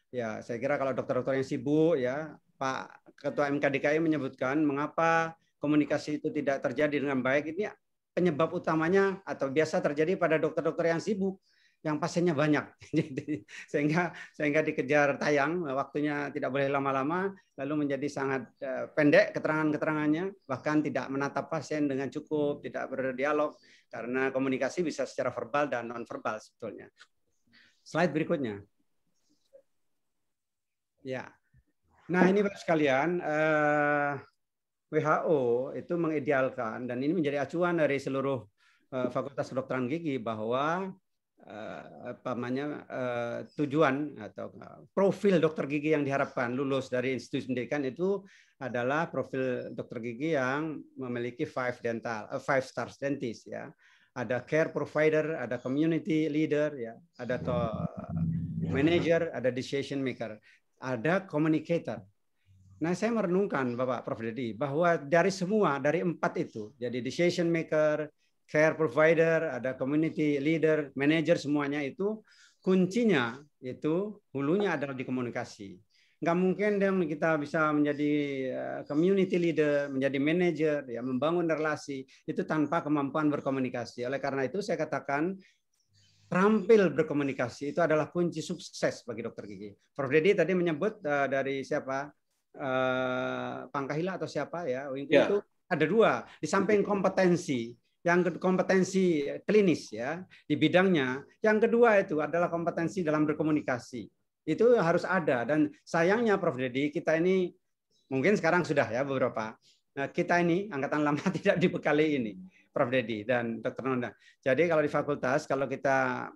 Ya, saya kira kalau dokter-dokter yang sibuk ya, Pak Ketua MKDKI menyebutkan mengapa komunikasi itu tidak terjadi dengan baik. Ini penyebab utamanya atau biasa terjadi pada dokter-dokter yang sibuk, yang pasiennya banyak. Jadi sehingga dikejar tayang, waktunya tidak boleh lama-lama, lalu menjadi sangat pendek keterangan-keterangannya, bahkan tidak menatap pasien dengan cukup, tidak berdialog karena komunikasi bisa secara verbal dan non verbal sebetulnya. Slide berikutnya. Ya, nah ini Bapak sekalian, WHO itu mengidealkan dan ini menjadi acuan dari seluruh Fakultas Kedokteran Gigi bahwa tujuan atau profil dokter gigi yang diharapkan lulus dari institusi pendidikan itu adalah profil dokter gigi yang memiliki 5 star dentist ya. Ada care provider, ada community leader ya, ada manager, ada decision maker. Ada communicator. Nah, saya merenungkan Bapak Prof. Dedi bahwa dari 4 itu, jadi decision maker, care provider, ada community leader, manager, semuanya itu kuncinya itu hulunya adalah di komunikasi. Nggak mungkin kita bisa menjadi community leader, menjadi manager, ya membangun relasi itu tanpa kemampuan berkomunikasi. Oleh karena itu saya katakan terampil berkomunikasi itu adalah kunci sukses bagi dokter gigi. Prof. Dedi tadi menyebut dari siapa? Pangkahila atau siapa ya? Itu ada 2. Di samping kompetensi, yang kompetensi klinis ya di bidangnya, yang kedua itu adalah kompetensi dalam berkomunikasi. Itu harus ada dan sayangnya Prof. Dedi kita ini mungkin sekarang sudah ya beberapa. Nah, kita ini angkatan lama tidak dibekali ini. Prof. Dedi dan Dr. Nonda. Jadi kalau di fakultas, kalau kita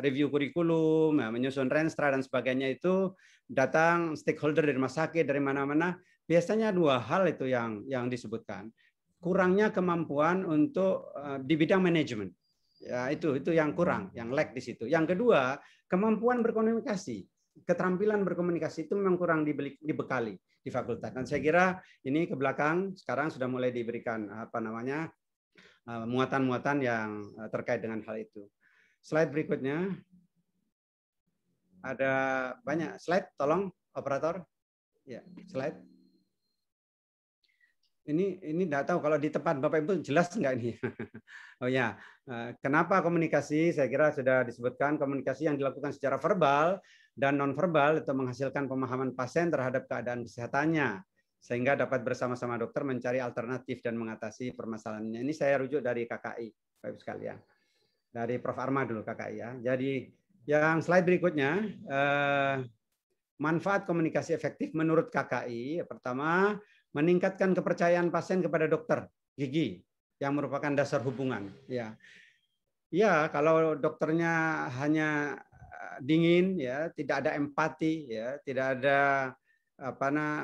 review kurikulum, menyusun renstra dan sebagainya itu datang stakeholder dari rumah sakit dari mana-mana, biasanya 2 hal itu yang disebutkan. Kurangnya kemampuan untuk di bidang manajemen. Ya, itu yang kurang, yang lack di situ. Yang kedua, kemampuan berkomunikasi. Keterampilan berkomunikasi itu memang kurang dibekali di fakultas. Dan saya kira ini ke belakang sekarang sudah mulai diberikan muatan-muatan yang terkait dengan hal itu. Slide berikutnya. Ada banyak slide, tolong operator. Ya, slide. Ini enggak tahu kalau di tempat Bapak Ibu jelas enggak ini. Oh ya, kenapa komunikasi? Saya kira sudah disebutkan komunikasi yang dilakukan secara verbal dan nonverbal itu menghasilkan pemahaman pasien terhadap keadaan kesehatannya sehingga dapat bersama-sama dokter mencari alternatif dan mengatasi permasalahannya. Ini saya rujuk dari KKI, Bapak Ibu sekalian. Dari Prof. Arma dulu KKI ya. Jadi yang slide berikutnya, manfaat komunikasi efektif menurut KKI, pertama meningkatkan kepercayaan pasien kepada dokter gigi yang merupakan dasar hubungan. Ya, kalau dokternya hanya dingin, ya tidak ada empati, ya tidak ada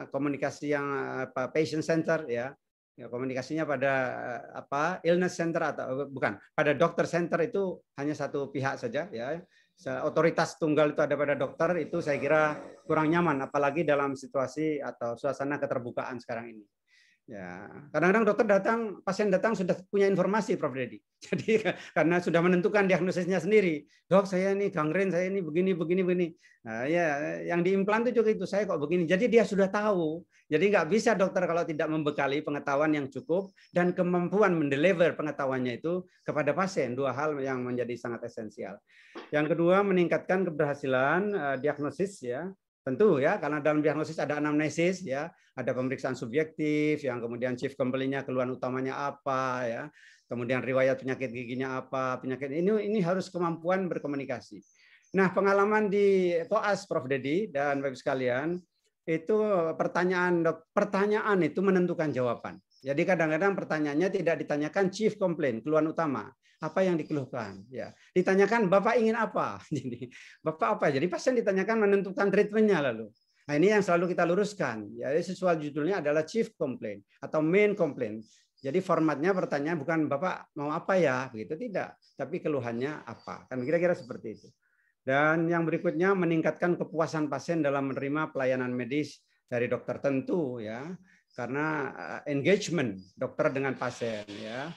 komunikasi yang patient center, ya komunikasinya pada illness center atau bukan pada dokter center itu hanya satu pihak saja, ya otoritas tunggal itu ada pada dokter, itu saya kira kurang nyaman apalagi dalam situasi atau suasana keterbukaan sekarang ini. Ya, kadang-kadang dokter pasien datang sudah punya informasi, Prof. Dedi. Jadi karena sudah menentukan diagnosisnya sendiri. Dok, saya ini gangren, saya ini begini. Nah, ya, yang diimplan itu juga itu, saya kok begini. Jadi dia sudah tahu. Jadi nggak bisa dokter kalau tidak membekali pengetahuan yang cukup dan kemampuan mendeliver pengetahuannya itu kepada pasien. 2 hal yang menjadi sangat esensial. Yang kedua, meningkatkan keberhasilan diagnosis, ya. Tentu ya, karena dalam diagnosis ada anamnesis, ya, ada pemeriksaan subjektif, yang kemudian chief complaint-nya keluhan utamanya apa, ya, kemudian riwayat penyakit giginya apa, penyakit ini harus kemampuan berkomunikasi. Nah, pengalaman di koas Prof. Dedi dan Bapak sekalian itu pertanyaan itu menentukan jawaban. Jadi kadang-kadang pertanyaannya tidak ditanyakan chief complaint, keluhan utama. Apa yang dikeluhkan? Ya, ditanyakan Bapak ingin apa? Jadi Bapak apa? Jadi pasien ditanyakan menentukan treatmentnya lalu. Nah, ini yang selalu kita luruskan. Ya, sesuai judulnya adalah chief complaint atau main complaint. Jadi formatnya pertanyaan bukan Bapak mau apa ya, begitu tidak, tapi keluhannya apa. Kan kira-kira seperti itu. Dan yang berikutnya meningkatkan kepuasan pasien dalam menerima pelayanan medis dari dokter tentu, ya, karena engagement dokter dengan pasien, ya.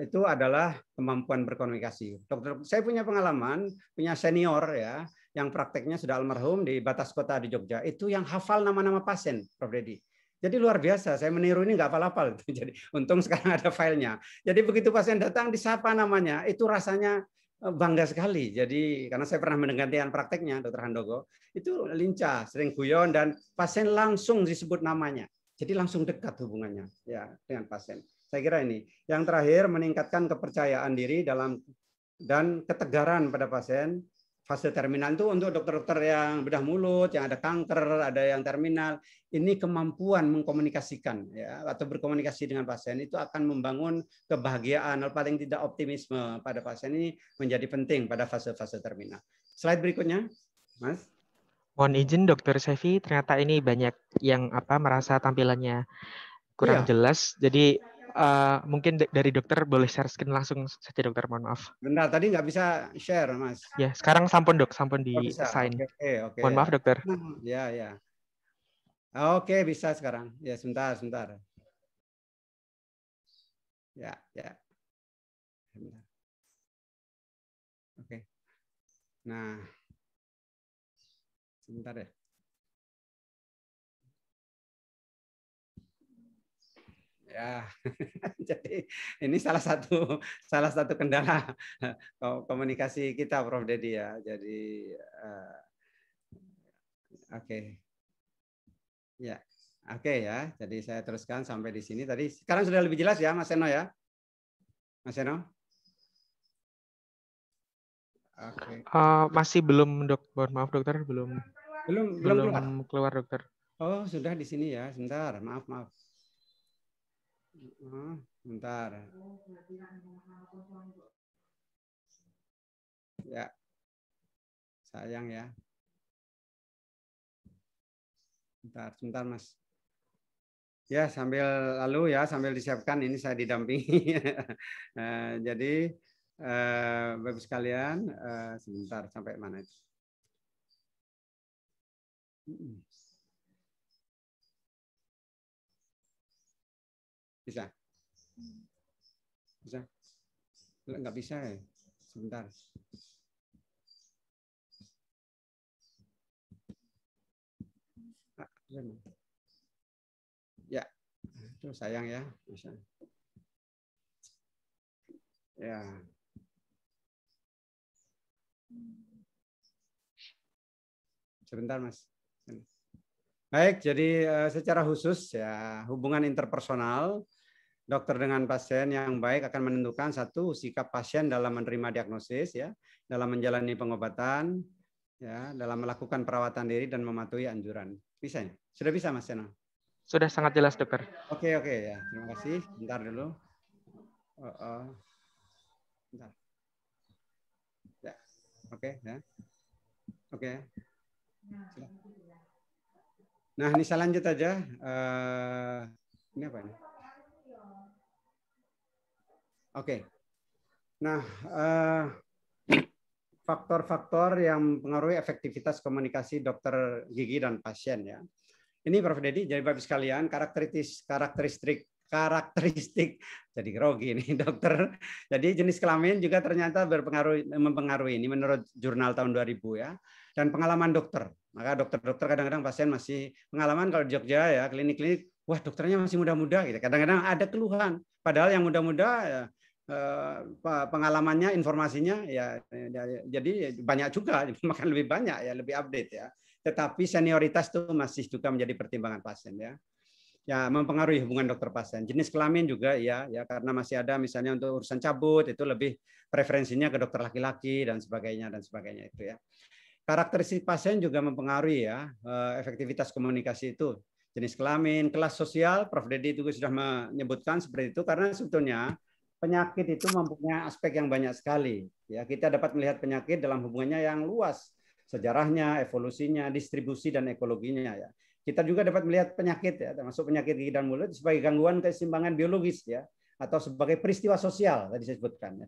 itu adalah kemampuan berkomunikasi. Dokter, saya punya pengalaman, punya senior ya, yang prakteknya sudah almarhum di batas kota di Jogja. Itu yang hafal nama-nama pasien, Prof. Dedi. Jadi luar biasa, saya meniru ini nggak hafal-hafal. Jadi untung sekarang ada filenya. Jadi begitu pasien datang disapa namanya, itu rasanya bangga sekali. Jadi karena saya pernah mendengarkan prakteknya, Dr. Handogo, itu lincah, sering guyon dan pasien langsung disebut namanya. Jadi langsung dekat hubungannya ya dengan pasien. Saya kira ini. Yang terakhir meningkatkan kepercayaan diri dalam dan ketegaran pada pasien. Fase terminal itu untuk dokter-dokter yang bedah mulut, yang ada kanker, ada yang terminal. Ini kemampuan mengkomunikasikan ya atau berkomunikasi dengan pasien itu akan membangun kebahagiaan atau paling tidak optimisme pada pasien ini menjadi penting pada fase-fase terminal. Slide berikutnya, Mas. Mohon izin Dokter Sevi, ternyata ini banyak yang merasa tampilannya kurang jelas. Jadi mungkin dari dokter boleh share screen langsung saja dokter, mohon maaf. Bentar, tadi nggak bisa share, Mas. Ya, sekarang sampun dok, sampun di assign. Oke. Mohon maaf dokter. Ya. Oke, bisa sekarang. Ya, sebentar. Ya. Sebentar. Oke. Nah, sebentar ya. Ya, jadi ini salah satu kendala komunikasi kita, Prof. Dedi ya. Jadi, oke. Ya, oke ya. Jadi saya teruskan sampai di sini. Tadi sekarang sudah lebih jelas ya, Mas Seno ya, Mas Seno. Oke. Masih belum dok, mohon maaf dokter, belum keluar dokter. Oh sudah di sini ya, sebentar, maaf. Bentar. Ya, sayang ya. Sebentar Mas. Ya sambil disiapkan ini saya didampingi. Jadi Bapak sekalian, sebentar sampai mana itu? Bisa? Nggak bisa ya? Sebentar. Ya, itu sayang ya. Bisa. Ya. Sebentar Mas. Baik, jadi secara khusus ya hubungan interpersonal dokter dengan pasien yang baik akan menentukan satu sikap pasien dalam menerima diagnosis ya, dalam menjalani pengobatan ya, dalam melakukan perawatan diri dan mematuhi anjuran. Bisa ya? Sudah bisa Mas Seno? Sudah sangat jelas dokter. Oke ya, terima kasih. Bentar dulu. Bentar. Ya, oke ya. Oke. Nah, ini saya lanjut aja. Ini apa ini? Oke. Nah, faktor-faktor yang mempengaruhi efektivitas komunikasi dokter gigi dan pasien ya. Ini Prof. Dedi, jadi Bapak sekalian, karakteristik jadi grogi ini dokter. Jadi jenis kelamin juga ternyata mempengaruhi ini menurut jurnal tahun 2000 ya. Dan pengalaman dokter. Maka dokter-dokter kadang-kadang pasien masih pengalaman kalau di Jogja ya, klinik-klinik, wah dokternya masih muda-muda gitu. Kadang-kadang ada keluhan. Padahal yang muda-muda ya, pengalamannya, informasinya ya jadi banyak juga, makan lebih banyak ya, lebih update ya. Tetapi senioritas itu masih juga menjadi pertimbangan pasien ya. Ya mempengaruhi hubungan dokter pasien. Jenis kelamin juga ya karena masih ada misalnya untuk urusan cabut itu lebih preferensinya ke dokter laki-laki dan sebagainya itu ya. Karakteristik pasien juga mempengaruhi ya efektivitas komunikasi itu. Jenis kelamin, kelas sosial, Prof. Dedi juga sudah menyebutkan seperti itu karena sebetulnya penyakit itu mempunyai aspek yang banyak sekali. Ya, kita dapat melihat penyakit dalam hubungannya yang luas, sejarahnya, evolusinya, distribusi dan ekologinya ya. Kita juga dapat melihat penyakit ya, termasuk penyakit gigi dan mulut sebagai gangguan keseimbangan biologis ya, atau sebagai peristiwa sosial tadi saya sebutkan ya.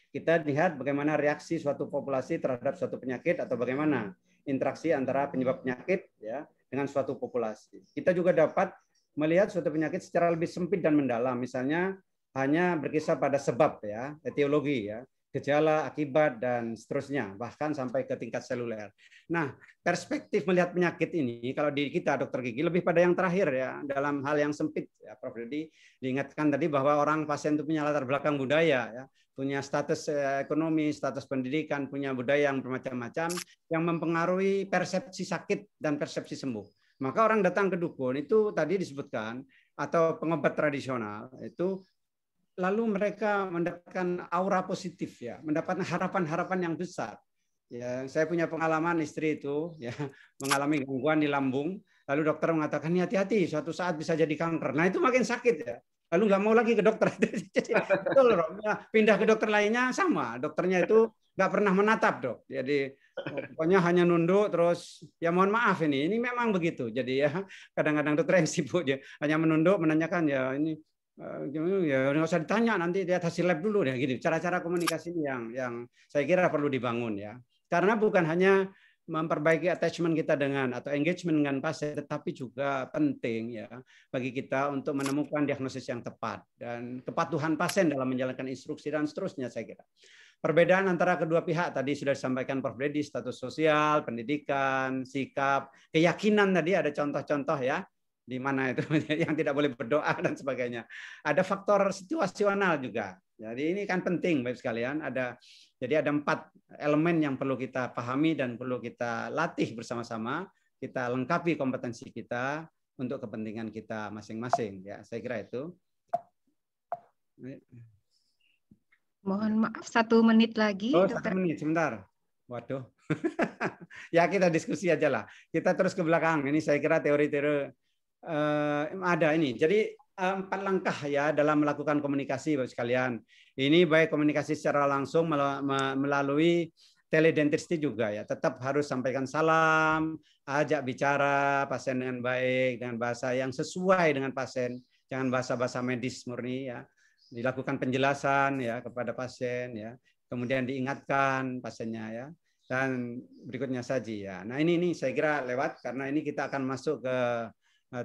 Kita lihat bagaimana reaksi suatu populasi terhadap suatu penyakit atau bagaimana interaksi antara penyebab penyakit ya dengan suatu populasi. Kita juga dapat melihat suatu penyakit secara lebih sempit dan mendalam. Misalnya hanya berkisar pada sebab ya, etiologi ya, gejala, akibat, dan seterusnya, bahkan sampai ke tingkat seluler. Nah, perspektif melihat penyakit ini, kalau di kita dokter gigi lebih pada yang terakhir ya, dalam hal yang sempit, ya, Prof. Dedi diingatkan tadi bahwa orang pasien itu punya latar belakang budaya, ya, punya status ekonomi, status pendidikan, punya budaya yang bermacam-macam, yang mempengaruhi persepsi sakit dan persepsi sembuh. Maka orang datang ke dukun itu tadi disebutkan, atau pengobat tradisional itu, lalu mereka mendapatkan aura positif ya, mendapatkan harapan-harapan yang besar. Ya, saya punya pengalaman istri itu ya mengalami gangguan di lambung, lalu dokter mengatakan hati-hati suatu saat bisa jadi kanker. Nah itu makin sakit ya. Lalu nggak mau lagi ke dokter. Betul, pindah ke dokter lainnya sama, dokternya itu nggak pernah menatap dok. Jadi pokoknya hanya nunduk terus ya mohon maaf ini memang begitu. Jadi ya kadang-kadang dokter yang sibuk dia hanya menunduk menanyakan ya ini ya nggak usah ditanya, nanti lihat hasil lab dulu deh gitu. Cara-cara komunikasi yang saya kira perlu dibangun ya. Karena bukan hanya memperbaiki attachment kita dengan atau engagement dengan pasien, tetapi juga penting ya bagi kita untuk menemukan diagnosis yang tepat dan kepatuhan pasien dalam menjalankan instruksi dan seterusnya saya kira. Perbedaan antara kedua pihak tadi sudah disampaikan Prof. Dedi, status sosial, pendidikan, sikap, keyakinan tadi ada contoh-contoh ya. Di mana itu yang tidak boleh berdoa dan sebagainya. Ada faktor situasional juga. Jadi ini kan penting Bapak sekalian. Jadi ada 4 elemen yang perlu kita pahami dan perlu kita latih bersama-sama. Kita lengkapi kompetensi kita untuk kepentingan kita masing-masing. Ya, saya kira itu. Mohon maaf 1 menit lagi. Oh, Dokter. 1 menit sebentar. Waduh. Ya kita diskusi aja lah. Kita terus ke belakang. Ini saya kira teori-teori ada ini. Jadi 4 langkah ya dalam melakukan komunikasi Bapak sekalian. Ini baik komunikasi secara langsung melalui teledentistry juga ya. Tetap harus sampaikan salam, ajak bicara pasien dengan baik, dengan bahasa yang sesuai dengan pasien, jangan bahasa-bahasa medis murni ya. Dilakukan penjelasan ya kepada pasien ya. Kemudian diingatkan pasiennya ya. Dan berikutnya saji ya. Nah ini saya kira lewat karena ini kita akan masuk ke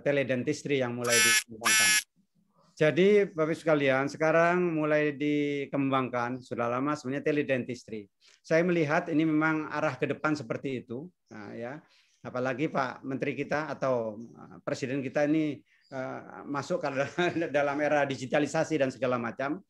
teledentistry yang mulai dikembangkan. Jadi Bapak sekalian, sekarang mulai dikembangkan, sudah lama sebenarnya teledentistry. Saya melihat ini memang arah ke depan seperti itu. Nah, ya. Apalagi Pak Menteri kita atau Presiden kita ini masuk dalam era digitalisasi dan segala macam.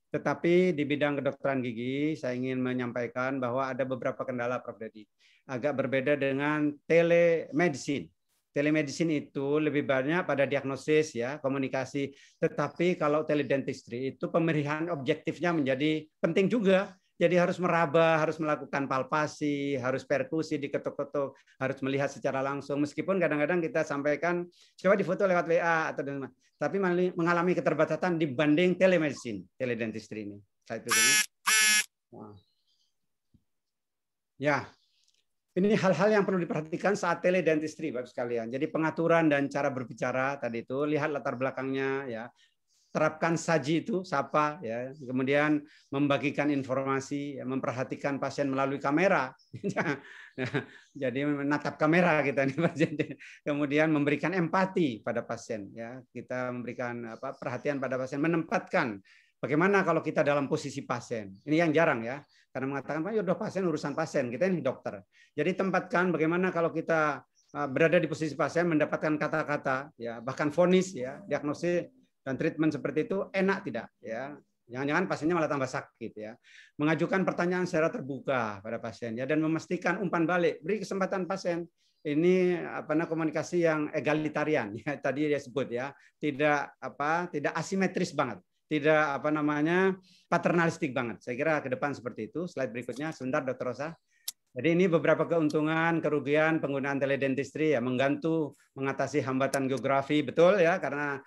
Tetapi di bidang kedokteran gigi, saya ingin menyampaikan bahwa ada beberapa kendala Prof. Dedi. Agak berbeda dengan telemedicine. Telemedicine itu lebih banyak pada diagnosis ya, komunikasi. Tetapi kalau teledentistry itu pemilihan objektifnya menjadi penting juga. Jadi harus meraba, harus melakukan palpasi, harus perkusi diketuk-ketuk, harus melihat secara langsung. Meskipun kadang-kadang kita sampaikan coba difoto lewat WA atau tapi mengalami keterbatasan dibanding telemedicine, teledentistry ini. Saya itu ini. Nah. Ya. Ini hal-hal yang perlu diperhatikan saat teledentistry, Bapak sekalian. Jadi pengaturan dan cara berbicara tadi itu, lihat latar belakangnya, ya, terapkan saji itu, sapa, ya, kemudian membagikan informasi, ya, memperhatikan pasien melalui kamera, jadi menatap kamera kita nih, kemudian memberikan empati pada pasien, ya, kita memberikan perhatian pada pasien, menempatkan bagaimana kalau kita dalam posisi pasien, ini yang jarang ya. Karena mengatakan, Pak, ya udah pasien, urusan pasien, kita ini dokter. Jadi tempatkan bagaimana kalau kita berada di posisi pasien, mendapatkan kata-kata, ya bahkan vonis, ya diagnosis dan treatment seperti itu enak tidak, ya. Jangan-jangan pasiennya malah tambah sakit, ya. Mengajukan pertanyaan secara terbuka pada pasien, ya, dan memastikan umpan balik, beri kesempatan pasien. Ini komunikasi yang egalitarian, ya tadi dia sebut, ya, tidak asimetris banget. Tidak paternalistik banget. Saya kira ke depan seperti itu. Slide berikutnya, sebentar Dr. Rosa. Jadi ini beberapa keuntungan, kerugian penggunaan teledentistry ya, mengatasi hambatan geografi, betul ya, karena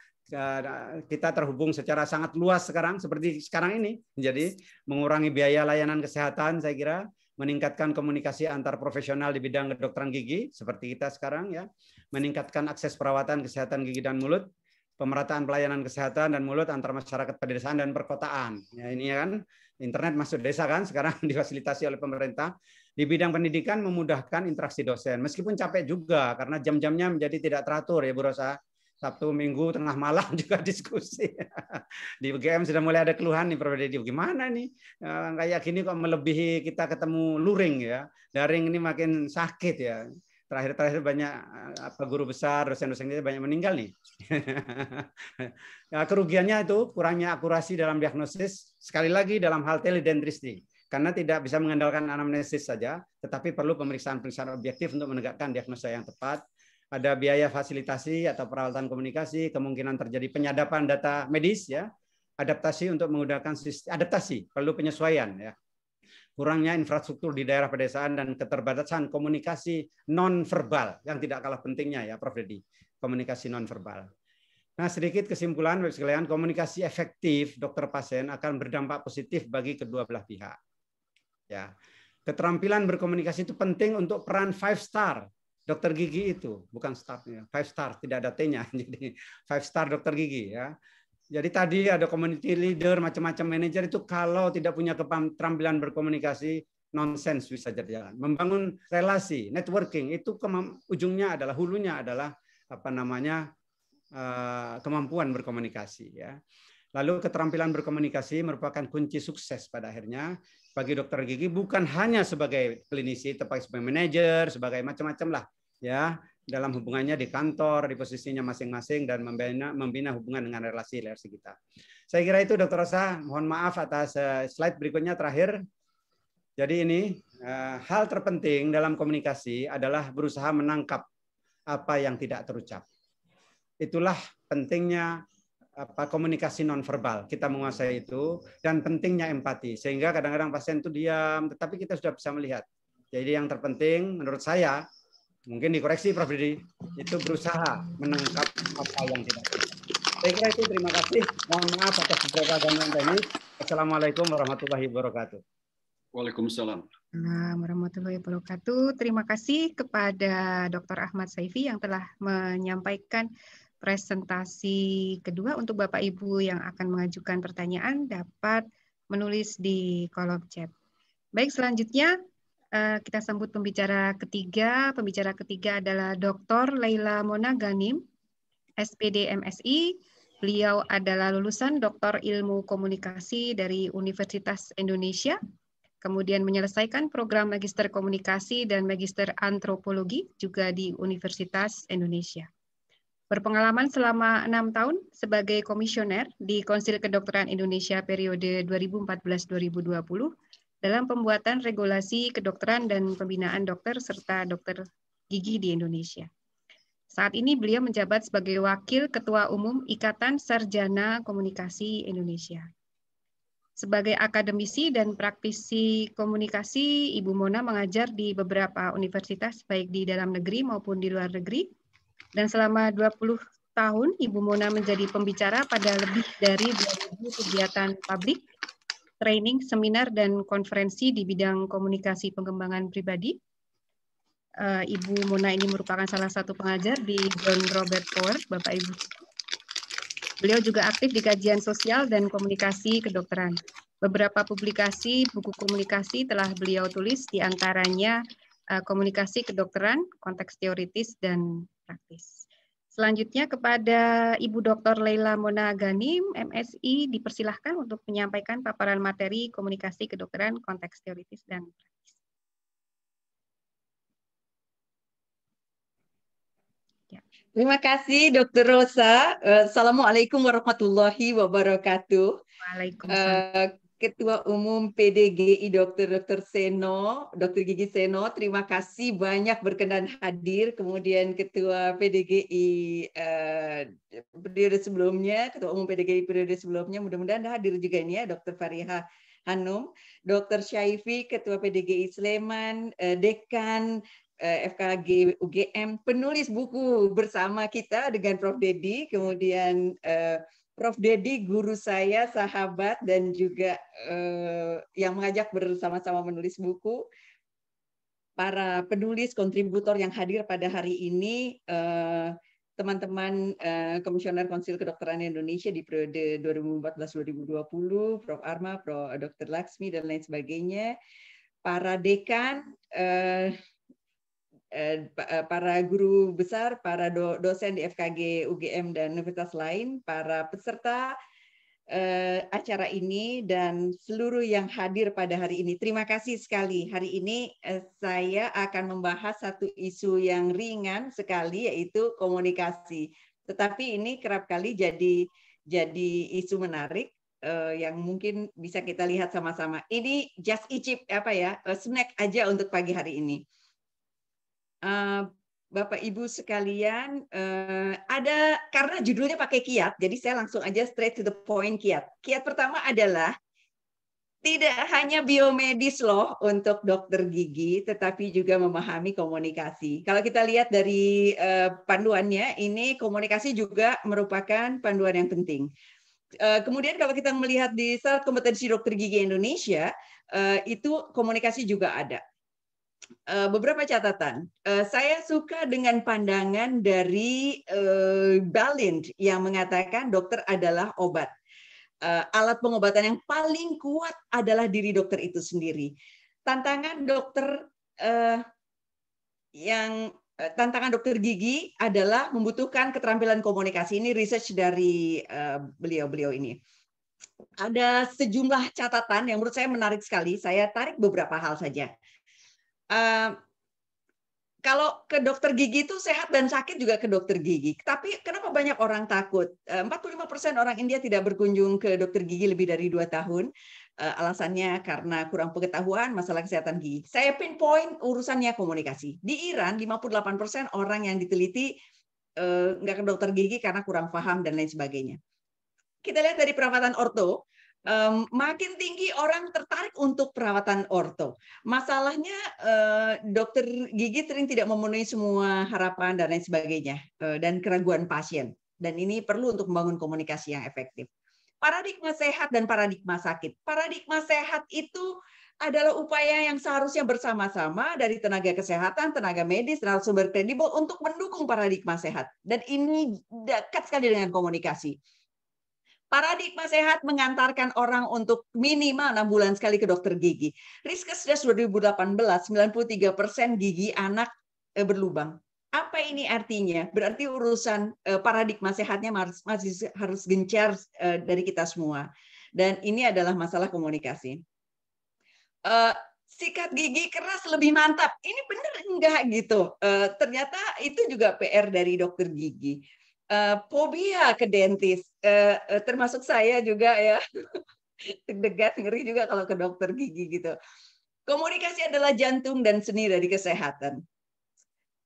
kita terhubung secara sangat luas sekarang seperti sekarang ini. Jadi mengurangi biaya layanan kesehatan, saya kira, meningkatkan komunikasi antar profesional di bidang kedokteran gigi seperti kita sekarang ya, meningkatkan akses perawatan kesehatan gigi dan mulut, pemerataan pelayanan kesehatan dan mulut antar masyarakat pedesaan dan perkotaan. Ya, ini kan internet masuk desa kan sekarang difasilitasi oleh pemerintah. Di bidang pendidikan memudahkan interaksi dosen. Meskipun capek juga karena jam-jamnya menjadi tidak teratur ya Bu Rosa. Sabtu Minggu tengah malam juga diskusi. Di UGM sudah mulai ada keluhan nih Prof. Dedi, gimana nih kayak gini kok melebihi kita ketemu luring ya. Daring ini makin sakit ya. Terakhir banyak guru besar, dosen-dosen kita banyak meninggal nih. Ya, kerugiannya itu kurangnya akurasi dalam diagnosis, sekali lagi dalam hal teledentristik. Karena tidak bisa mengandalkan anamnesis saja, tetapi perlu pemeriksaan-pemeriksaan objektif untuk menegakkan diagnosa yang tepat. Ada biaya fasilitasi atau peralatan komunikasi, kemungkinan terjadi penyadapan data medis, ya, adaptasi untuk menggunakan sistem adaptasi, perlu penyesuaian, ya. Kurangnya infrastruktur di daerah pedesaan dan keterbatasan komunikasi non-verbal yang tidak kalah pentingnya, ya, Prof. Dedi, komunikasi non-verbal. Nah, sedikit kesimpulan, Bapak sekalian, komunikasi efektif dokter pasien akan berdampak positif bagi kedua belah pihak. Ya, keterampilan berkomunikasi itu penting untuk peran 5 star dokter gigi itu, bukan startnya 5 star, tidak ada T-nya, jadi 5 star dokter gigi, ya. Jadi tadi ada community leader, macam-macam manajer itu kalau tidak punya keterampilan berkomunikasi, nonsens bisa jadi jalan. Membangun relasi, networking itu ujungnya adalah, hulunya adalah apa namanya, kemampuan berkomunikasi, ya. Lalu keterampilan berkomunikasi merupakan kunci sukses pada akhirnya bagi dokter gigi, bukan hanya sebagai klinisi, tetapi sebagai manajer, sebagai macam-macam lah, ya, dalam hubungannya di kantor, di posisinya masing-masing, dan membina hubungan dengan relasi kita. Saya kira itu, Dr. Rosa. Mohon maaf atas slide berikutnya terakhir. Jadi ini hal terpenting dalam komunikasi adalah berusaha menangkap apa yang tidak terucap. Itulah pentingnya komunikasi nonverbal, kita menguasai itu, dan pentingnya empati, sehingga kadang-kadang pasien itu diam, tetapi kita sudah bisa melihat. Jadi yang terpenting menurut saya, mungkin dikoreksi Prof. Dedi, itu berusaha menangkap apa yang tidak terucap. Saya kira itu, terima kasih. Mohon maaf atas beberapa gangguan teknis. Assalamualaikum warahmatullahi wabarakatuh. Waalaikumsalam. Warahmatullahi wabarakatuh. Terima kasih kepada Dr. Ahmad Saifi yang telah menyampaikan presentasi kedua. Untuk Bapak Ibu yang akan mengajukan pertanyaan dapat menulis di kolom chat. Baik, selanjutnya kita sambut pembicara ketiga. Pembicara ketiga adalah Dr. Laila Mona Ghanim, SPD MSI. Beliau adalah lulusan Doktor Ilmu Komunikasi dari Universitas Indonesia, kemudian menyelesaikan program Magister Komunikasi dan Magister Antropologi juga di Universitas Indonesia. Berpengalaman selama 6 tahun sebagai komisioner di Konsil Kedokteran Indonesia periode 2014-2020 dalam pembuatan regulasi kedokteran dan pembinaan dokter serta dokter gigi di Indonesia. Saat ini beliau menjabat sebagai Wakil Ketua Umum Ikatan Sarjana Komunikasi Indonesia. Sebagai akademisi dan praktisi komunikasi, Ibu Mona mengajar di beberapa universitas baik di dalam negeri maupun di luar negeri. Dan selama 20 tahun, Ibu Mona menjadi pembicara pada lebih dari 2.000 kegiatan publik, training, seminar, dan konferensi di bidang komunikasi pengembangan pribadi. Ibu Mona ini merupakan salah satu pengajar di John Robert Power, Bapak Ibu. Beliau juga aktif di kajian sosial dan komunikasi kedokteran. Beberapa publikasi buku komunikasi telah beliau tulis, diantaranya komunikasi kedokteran, konteks teoritis dan praktis. Selanjutnya kepada Ibu Dr. Laila Mona Ghanim, MSI, dipersilahkan untuk menyampaikan paparan materi komunikasi kedokteran, konteks teoritis dan praktis. Ya. Terima kasih Dr. Rosa. Assalamualaikum warahmatullahi wabarakatuh. Waalaikumsalam. Ketua Umum PDGI Dr. Seno, Dr. Gigi Seno, terima kasih banyak berkenan hadir. Kemudian Ketua PDGI periode sebelumnya, Ketua Umum PDGI periode sebelumnya, mudah-mudahan hadir juga ini ya, Dr. Fariha Hanum, Dr. Syaifi, Ketua PDGI Sleman, Dekan FKG UGM, penulis buku bersama kita dengan Prof. Dedi, kemudian Prof. Dedi, guru saya, sahabat, dan juga yang mengajak bersama-sama menulis buku. Para penulis, kontributor yang hadir pada hari ini, teman-teman Komisioner Konsil Kedokteran Indonesia di periode 2014-2020, Prof. Arma, Prof. Dr. Laksmi, dan lain sebagainya. Para dekan, para guru besar, para dosen di FKG UGM dan universitas lain, para peserta acara ini, dan seluruh yang hadir pada hari ini. Terima kasih sekali. Hari ini saya akan membahas satu isu yang ringan sekali, yaitu komunikasi. Tetapi ini kerap kali jadi isu menarik yang mungkin bisa kita lihat sama-sama. Ini just icip snack aja untuk pagi hari ini. Bapak Ibu sekalian, ada karena judulnya pakai kiat, jadi saya langsung aja straight to the point kiat. Kiat pertama adalah tidak hanya biomedis loh untuk dokter gigi, tetapi juga memahami komunikasi. Kalau kita lihat dari panduannya, ini komunikasi juga merupakan panduan yang penting. Kemudian kalau kita melihat di Syarat Kompetensi Dokter Gigi Indonesia, itu komunikasi juga ada. Beberapa catatan. Saya suka dengan pandangan dari Balint yang mengatakan dokter adalah obat. Alat pengobatan yang paling kuat adalah diri dokter itu sendiri. Tantangan dokter tantangan dokter gigi adalah membutuhkan keterampilan komunikasi. Ini research dari beliau ini. Ada sejumlah catatan yang menurut saya menarik sekali. Saya tarik beberapa hal saja. Kalau ke dokter gigi itu sehat dan sakit juga ke dokter gigi. Tapi kenapa banyak orang takut? 45% orang India tidak berkunjung ke dokter gigi lebih dari 2 tahun. Alasannya karena kurang pengetahuan masalah kesehatan gigi. Saya pinpoint urusannya komunikasi. Di Iran 58% orang yang diteliti nggak ke dokter gigi karena kurang paham dan lain sebagainya. Kita lihat dari perawatan orto. Makin tinggi orang tertarik untuk perawatan orto. Masalahnya dokter gigi sering tidak memenuhi semua harapan dan lain sebagainya, dan keraguan pasien. Dan ini perlu untuk membangun komunikasi yang efektif. Paradigma sehat dan paradigma sakit. Paradigma sehat itu adalah upaya yang seharusnya bersama-sama dari tenaga kesehatan, tenaga medis, narasumber kredibel untuk mendukung paradigma sehat. Dan ini dekat sekali dengan komunikasi. Paradigma sehat mengantarkan orang untuk minimal 6 bulan sekali ke dokter gigi. Riskesdas 2018, 93% gigi anak berlubang. Apa ini artinya? Berarti urusan paradigma sehatnya masih harus gencar dari kita semua. Dan ini adalah masalah komunikasi. Sikat gigi keras lebih mantap. Ini benar enggak gitu? Ternyata itu juga PR dari dokter gigi. Fobia ke dentis, termasuk saya juga ya, deg-degan, ngeri juga kalau ke dokter gigi gitu. Komunikasi adalah jantung dan seni dari kesehatan.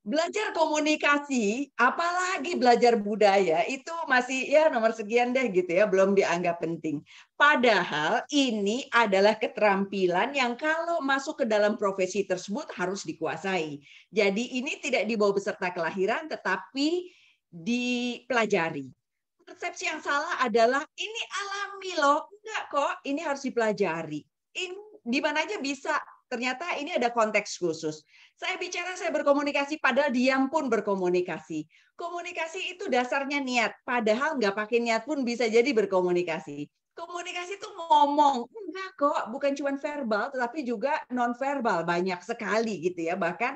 Belajar komunikasi, apalagi belajar budaya, itu masih ya nomor sekian deh gitu ya, belum dianggap penting. Padahal ini adalah keterampilan yang kalau masuk ke dalam profesi tersebut harus dikuasai. Jadi ini tidak dibawa beserta kelahiran, tetapi dipelajari. Persepsi yang salah adalah ini alami loh, enggak kok, ini harus dipelajari. Ini di mana aja bisa. Ternyata ini ada konteks khusus. Saya berkomunikasi, padahal diam pun berkomunikasi. Komunikasi itu dasarnya niat, padahal nggak pakai niat pun bisa jadi berkomunikasi. Komunikasi itu ngomong, enggak kok, bukan cuma verbal, tetapi juga non-verbal, banyak sekali gitu ya. Bahkan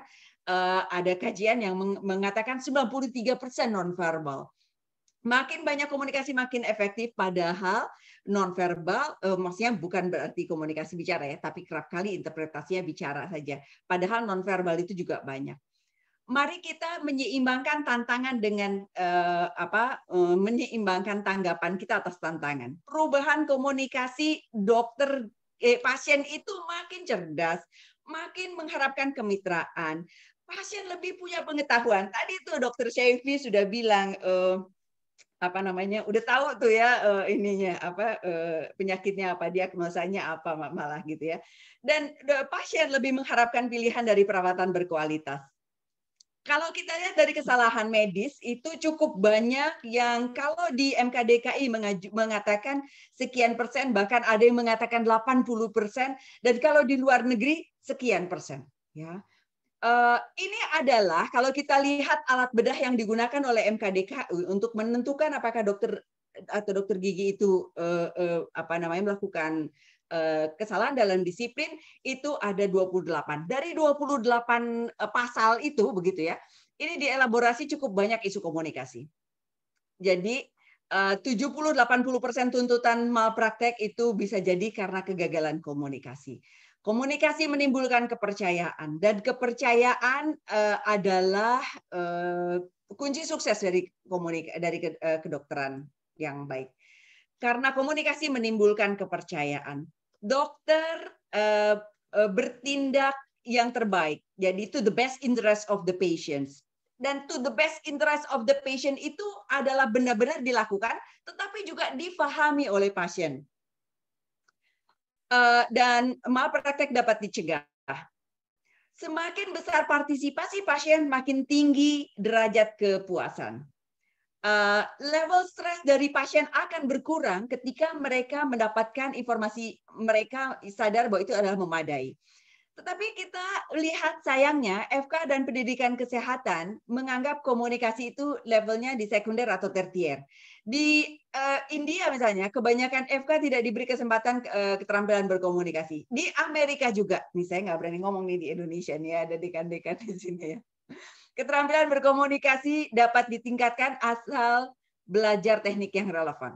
ada kajian yang mengatakan 93% non-verbal. Makin banyak komunikasi makin efektif, padahal non-verbal maksudnya bukan berarti komunikasi bicara ya, tapi kerap kali interpretasinya bicara saja. Padahal non-verbal itu juga banyak. Mari kita menyeimbangkan tantangan dengan menyeimbangkan tanggapan kita atas tantangan. Perubahan komunikasi dokter pasien itu makin cerdas, makin mengharapkan kemitraan. Pasien lebih punya pengetahuan. Tadi tuh Dokter Syafi sudah bilang udah tahu tuh ya penyakitnya apa, diagnosanya apa malah gitu ya. Dan pasien lebih mengharapkan pilihan dari perawatan berkualitas. Kalau kita lihat dari kesalahan medis itu cukup banyak yang kalau di MKDKI mengatakan sekian persen, bahkan ada yang mengatakan 80%, dan kalau di luar negeri sekian persen ya. Ini adalah kalau kita lihat alat bedah yang digunakan oleh MKDKI untuk menentukan apakah dokter atau dokter gigi itu melakukan kesalahan dalam disiplin itu ada 28. Dari 28 pasal itu begitu ya. Ini dielaborasi cukup banyak isu komunikasi. Jadi 70-80% tuntutan malpraktek itu bisa jadi karena kegagalan komunikasi. Komunikasi menimbulkan kepercayaan dan kepercayaan adalah kunci sukses dari kedokteran yang baik. Karena komunikasi menimbulkan kepercayaan. Dokter bertindak yang terbaik. Jadi to the best interest of the patients. Dan to the best interest of the patient itu adalah benar-benar dilakukan, tetapi juga difahami oleh pasien. Dan malpraktek dapat dicegah. Semakin besar partisipasi pasien, makin tinggi derajat kepuasan. Level stres dari pasien akan berkurang ketika mereka mendapatkan informasi, mereka sadar bahwa itu adalah memadai. Tetapi kita lihat sayangnya FK dan pendidikan kesehatan menganggap komunikasi itu levelnya di sekunder atau tertier. Di India misalnya, kebanyakan FK tidak diberi kesempatan keterampilan berkomunikasi. Di Amerika juga, nih saya nggak berani ngomong nih di Indonesia nih, ada dekan-dekan di sini ya. Keterampilan berkomunikasi dapat ditingkatkan asal belajar teknik yang relevan.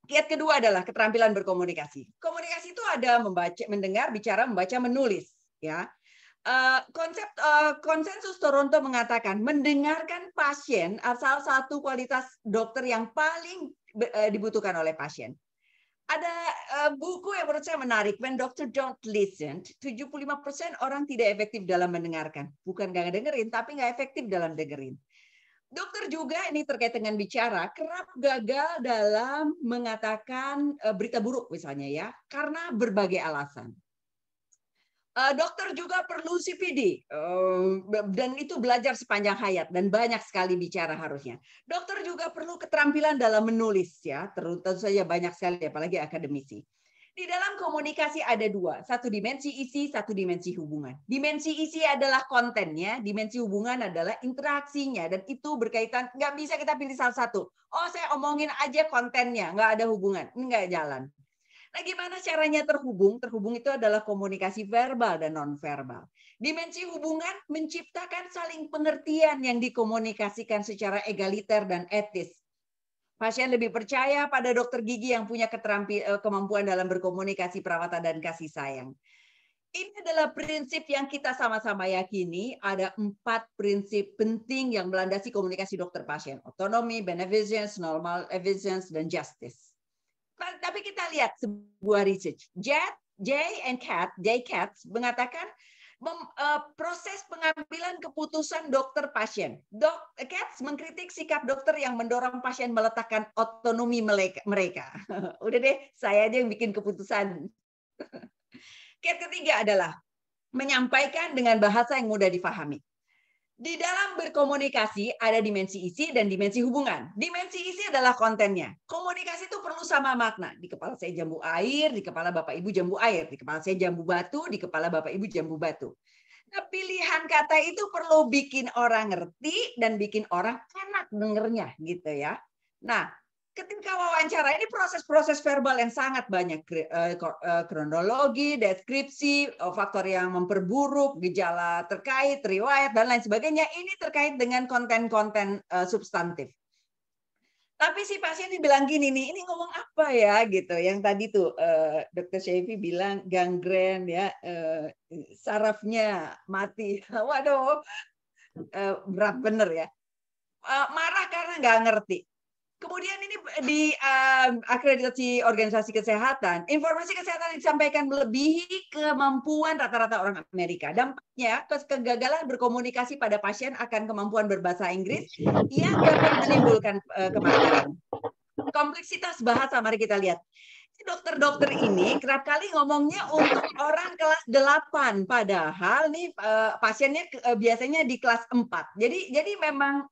Kiat kedua adalah keterampilan berkomunikasi. Komunikasi itu ada membaca, mendengar, bicara, membaca, menulis. Ya, konsensus Toronto mengatakan mendengarkan pasien salah satu kualitas dokter yang paling dibutuhkan oleh pasien. Ada buku yang menurut saya menarik, When Doctor Don't Listen, 75% orang tidak efektif dalam mendengarkan. Bukan nggak dengerin, tapi nggak efektif dalam dengerin. Dokter juga, ini terkait dengan bicara, kerap gagal dalam mengatakan berita buruk misalnya ya, karena berbagai alasan. Dokter juga perlu CPD, dan itu belajar sepanjang hayat dan banyak sekali bicara harusnya. Dokter juga perlu keterampilan dalam menulis ya, tentu saja banyak sekali, apalagi akademisi. Di dalam komunikasi ada dua, satu dimensi isi, satu dimensi hubungan. Dimensi isi adalah kontennya, dimensi hubungan adalah interaksinya, dan itu berkaitan, nggak bisa kita pilih salah satu. Oh, saya omongin aja kontennya, nggak ada hubungan, ini nggak jalan. Nah, gimana caranya terhubung? Terhubung itu adalah komunikasi verbal dan non-verbal. Dimensi hubungan menciptakan saling pengertian yang dikomunikasikan secara egaliter dan etis. Pasien lebih percaya pada dokter gigi yang punya kemampuan dalam berkomunikasi, perawatan, dan kasih sayang. Ini adalah prinsip yang kita sama-sama yakini. Ada 4 prinsip penting yang melandasi komunikasi dokter pasien. Otonomi, beneficence, normal evidence, dan justice. Tapi kita lihat sebuah research. J. Katz mengatakan proses pengambilan keputusan dokter pasien. Katz mengkritik sikap dokter yang mendorong pasien meletakkan otonomi mereka. Udah deh, saya aja yang bikin keputusan. Kiat ketiga adalah menyampaikan dengan bahasa yang mudah difahami. Di dalam berkomunikasi ada dimensi isi dan dimensi hubungan. Dimensi isi adalah kontennya. Komunikasi itu perlu sama makna. Di kepala saya jambu air, di kepala Bapak Ibu jambu air. Di kepala saya jambu batu, di kepala Bapak Ibu jambu batu. Nah, pilihan kata itu perlu bikin orang ngerti dan bikin orang enak dengernya gitu ya. Nah, ketika wawancara ini proses-proses verbal yang sangat banyak, kronologi, deskripsi, faktor yang memperburuk, gejala terkait, riwayat, dan lain sebagainya. Ini terkait dengan konten-konten substantif. Tapi si pasien dibilang gini nih, ini ngomong apa ya gitu. Yang tadi tuh Dr. Syafi bilang gangren ya, sarafnya mati. Waduh, berat bener ya. Marah karena nggak ngerti. Kemudian ini di akreditasi organisasi kesehatan, informasi kesehatan yang disampaikan melebihi kemampuan rata-rata orang Amerika. Dampaknya kegagalan berkomunikasi pada pasien akan kemampuan berbahasa Inggris yang dapat menimbulkan kematian. Kompleksitas bahasa, mari kita lihat. Dokter-dokter ini kerap kali ngomongnya untuk orang kelas 8, padahal nih pasiennya biasanya di kelas 4. Jadi memang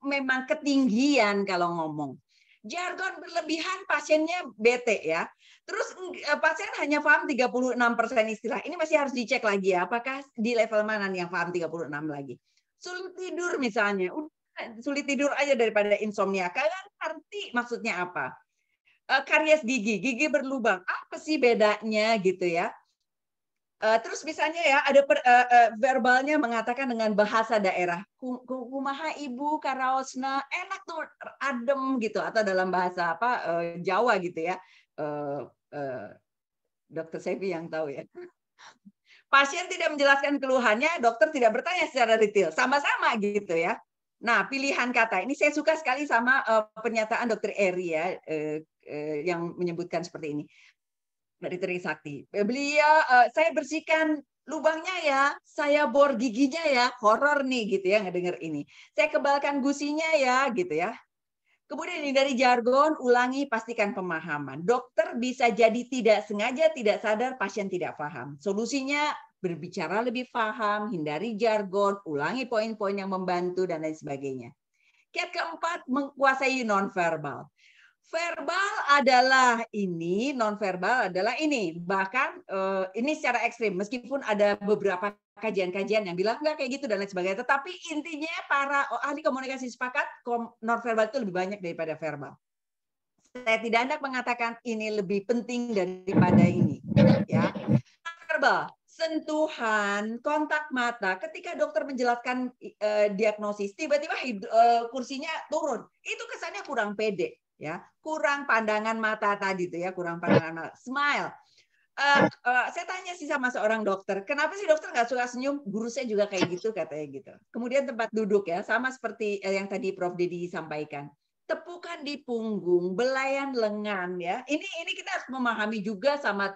ketinggian kalau ngomong. Jargon berlebihan, pasiennya bete ya. Terus pasien hanya paham 36% istilah. Ini masih harus dicek lagi ya, apakah di level mana nih yang paham 36 lagi. Sulit tidur misalnya, sulit tidur aja daripada insomnia. Kalian ngerti maksudnya apa? karies gigi berlubang. Apa sih bedanya gitu ya? Terus misalnya ya ada verbalnya mengatakan dengan bahasa daerah, kumaha ibu karaosna, enak tuh, adem gitu, atau dalam bahasa apa Jawa gitu ya. Dokter Sevi yang tahu ya. Pasien tidak menjelaskan keluhannya, dokter tidak bertanya secara detail, sama-sama gitu ya. Nah, pilihan kata ini saya suka sekali sama pernyataan Dokter Eri ya, yang menyebutkan seperti ini. Dari Trisakti. Beliau, saya bersihkan lubangnya ya, saya bor giginya ya, horor nih gitu ya ngedenger ini. Saya kebalkan gusinya ya gitu ya. Kemudian ini dari jargon, ulangi, pastikan pemahaman. Dokter bisa jadi tidak sengaja, tidak sadar, pasien tidak paham. Solusinya berbicara lebih paham, hindari jargon, ulangi poin-poin yang membantu, dan lain sebagainya. Kiat keempat, menguasai nonverbal. Verbal adalah ini, nonverbal adalah ini. Bahkan ini secara ekstrim, meskipun ada beberapa kajian-kajian yang bilang enggak kayak gitu dan lain sebagainya. Tetapi intinya para ahli komunikasi sepakat nonverbal itu lebih banyak daripada verbal. Saya tidak hendak mengatakan ini lebih penting daripada ini. Ya, nonverbal, sentuhan, kontak mata. Ketika dokter menjelaskan diagnosis, tiba-tiba kursinya turun. Itu kesannya kurang pede. Ya, kurang pandangan mata tadi tuh ya, kurang pandangan mata. Smile. Saya tanya sih sama seorang dokter, kenapa sih dokter nggak suka senyum? Guru saya juga kayak gitu katanya gitu. Kemudian tempat duduk ya, sama seperti yang tadi Prof. Dedi sampaikan. Tepukan di punggung, belayan lengan ya. Ini kita harus memahami juga sama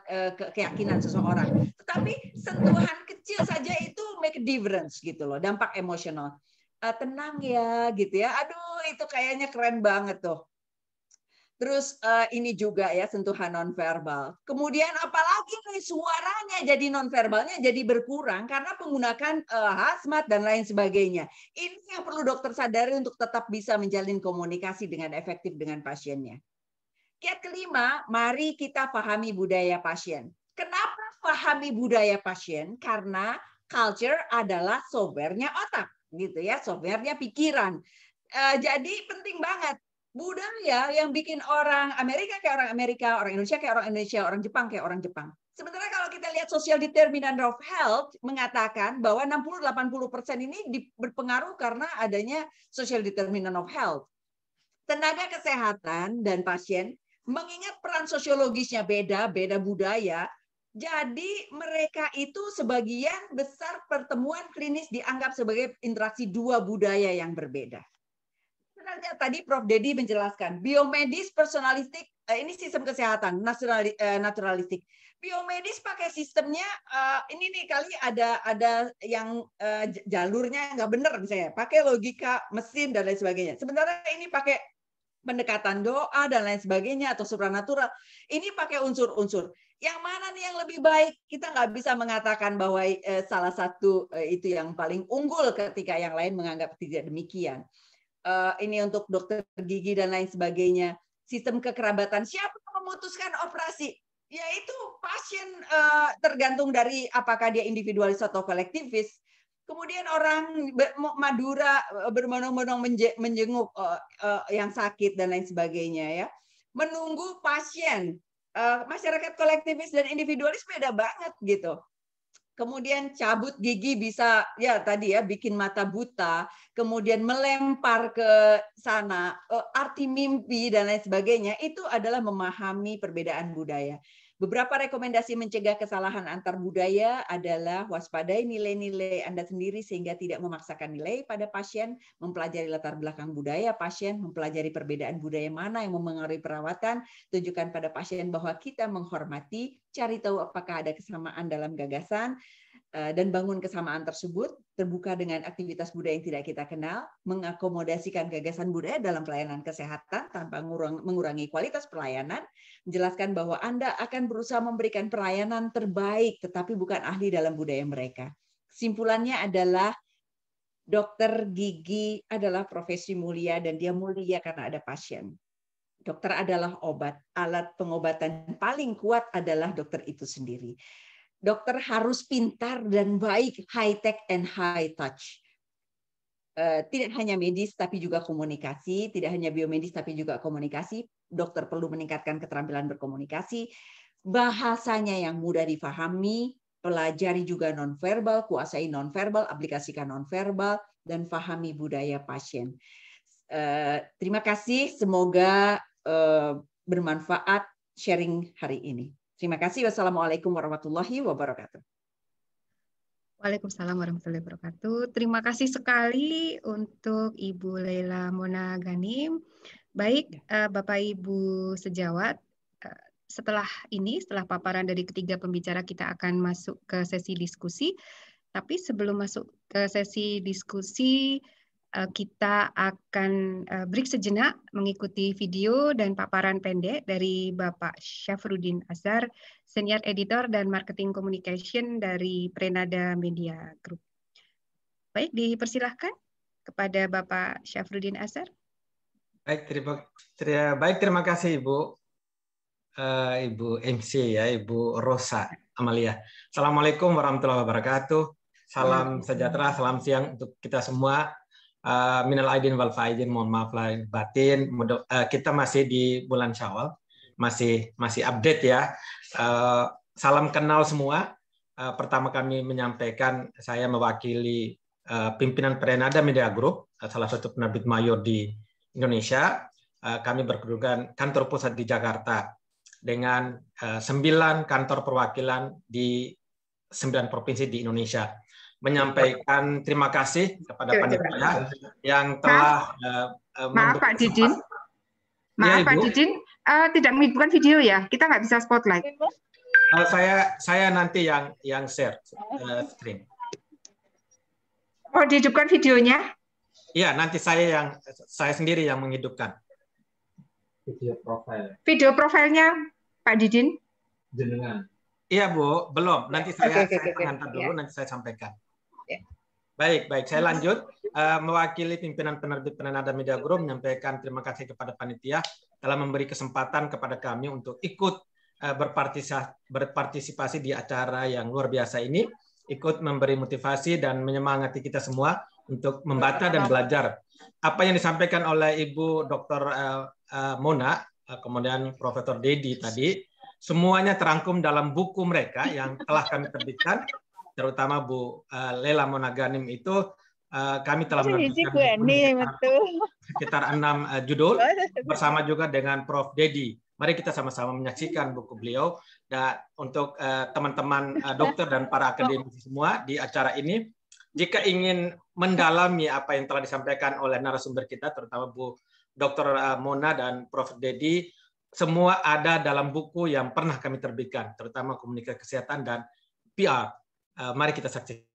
keyakinan seseorang. Tetapi sentuhan kecil saja itu make a difference gitu loh, dampak emosional. Tenang ya gitu ya. Aduh, itu kayaknya keren banget tuh. Terus ini juga ya sentuhan nonverbal. Kemudian apalagi nih suaranya jadi nonverbalnya jadi berkurang karena menggunakan hazmat dan lain sebagainya. Ini yang perlu dokter sadari untuk tetap bisa menjalin komunikasi dengan efektif dengan pasiennya. Kiat kelima, mari kita pahami budaya pasien. Kenapa pahami budaya pasien? Karena culture adalah software-nya otak, gitu ya, software-nya pikiran. Jadi penting banget. Budaya yang bikin orang Amerika kayak orang Amerika, orang Indonesia kayak orang Indonesia, orang Jepang kayak orang Jepang. Sementara kalau kita lihat social determinant of health mengatakan bahwa 60-80% ini berpengaruh karena adanya social determinant of health. Tenaga kesehatan dan pasien mengingat peran sosiologisnya beda budaya, jadi mereka itu sebagian besar pertemuan klinis dianggap sebagai interaksi dua budaya yang berbeda. Tadi Prof. Dedi menjelaskan, biomedis, personalistik, ini sistem kesehatan, naturalistik. Biomedis pakai sistemnya, ini nih kali ada yang jalurnya nggak benar misalnya, pakai logika mesin dan lain sebagainya. Sementara ini pakai pendekatan doa dan lain sebagainya atau supranatural. Ini pakai unsur-unsur. Yang mana nih yang lebih baik? Kita nggak bisa mengatakan bahwa salah satu itu yang paling unggul ketika yang lain menganggap tidak demikian. Ini untuk dokter gigi dan lain sebagainya. Sistem kekerabatan, siapa yang memutuskan operasi? Yaitu pasien, tergantung dari apakah dia individualis atau kolektivis. Kemudian orang Madura berbondong-bondong menjenguk yang sakit dan lain sebagainya ya. Menunggu pasien. Masyarakat kolektivis dan individualis beda banget gitu. Kemudian cabut gigi bisa ya tadi ya bikin mata buta, kemudian melempar ke sana, arti mimpi dan lain sebagainya, itu adalah memahami perbedaan budaya. Beberapa rekomendasi mencegah kesalahan antar budaya adalah waspadai nilai-nilai Anda sendiri sehingga tidak memaksakan nilai pada pasien, mempelajari latar belakang budaya pasien, mempelajari perbedaan budaya mana yang mempengaruhi perawatan, tunjukkan pada pasien bahwa kita menghormati, cari tahu apakah ada kesamaan dalam gagasan, dan bangun kesamaan tersebut, terbuka dengan aktivitas budaya yang tidak kita kenal, mengakomodasikan gagasan budaya dalam pelayanan kesehatan tanpa mengurangi kualitas pelayanan, menjelaskan bahwa Anda akan berusaha memberikan pelayanan terbaik, tetapi bukan ahli dalam budaya mereka. Kesimpulannya adalah dokter gigi adalah profesi mulia dan dia mulia karena ada pasien. Dokter adalah obat, alat pengobatan paling kuat adalah dokter itu sendiri. Dokter harus pintar dan baik, high tech and high touch. Tidak hanya medis tapi juga komunikasi, tidak hanya biomedis tapi juga komunikasi. dokter perlu meningkatkan keterampilan berkomunikasi, bahasanya yang mudah difahami, pelajari juga nonverbal, kuasai nonverbal, aplikasikan nonverbal, dan pahami budaya pasien. Terima kasih, semoga bermanfaat sharing hari ini. Terima kasih. Wassalamualaikum warahmatullahi wabarakatuh. Waalaikumsalam warahmatullahi wabarakatuh. Terima kasih sekali untuk Ibu Leila Mona Ghanim. Baik, Bapak Ibu sejawat, setelah paparan dari ketiga pembicara, kita akan masuk ke sesi diskusi. Tapi sebelum masuk ke sesi diskusi, kita akan break sejenak mengikuti video dan paparan pendek dari Bapak Syafruddin Azhar, Senior Editor dan Marketing Communication dari Prenada Media Group. Baik, dipersilahkan kepada Bapak Syafruddin Azhar. Baik, terima kasih Ibu. Ibu MC ya, Ibu Rosa Amalia. Assalamualaikum warahmatullahi wabarakatuh. Salam sejahtera, salam siang untuk kita semua. Minal aidin wal faizin, mohon maaf lahir batin. Kita masih di bulan Syawal, masih update ya. Salam kenal semua. Pertama kami menyampaikan, saya mewakili pimpinan Prenada Media Group, salah satu penerbit mayor di Indonesia. Kami berkedudukan kantor pusat di Jakarta dengan 9 kantor perwakilan di 9 provinsi di Indonesia. Menyampaikan terima kasih kepada panitia yang telah maaf Pak Didin, tidak menghidupkan video ya, kita nggak bisa spotlight. Saya nanti yang share screen. Oh, dihidupkan videonya? Iya, nanti saya sendiri yang menghidupkan. Video profilnya Pak Didin? Jenengan. Iya Bu, belum. Nanti saya menghantar dulu, nanti saya sampaikan. Baik, saya lanjut. Mewakili pimpinan penerbit Prenada Media Group menyampaikan terima kasih kepada panitia telah memberi kesempatan kepada kami untuk ikut berpartisipasi di acara yang luar biasa ini, ikut memberi motivasi dan menyemangati kita semua untuk membaca dan belajar. Apa yang disampaikan oleh Ibu Dr. Mona, kemudian Profesor Dedi tadi, semuanya terangkum dalam buku mereka yang telah kami terbitkan, terutama Bu Leila Mona Ghanim itu kami telah menerbitkan sekitar 6 judul bersama juga dengan Prof. Dedi. Mari kita sama-sama menyaksikan buku beliau. Dan untuk teman-teman dokter dan para akademisi semua di acara ini, jika ingin mendalami apa yang telah disampaikan oleh narasumber kita, terutama Bu Dr. Mona dan Prof. Dedi, semua ada dalam buku yang pernah kami terbitkan, terutama komunikasi kesehatan dan PR. Mari kita saksikan.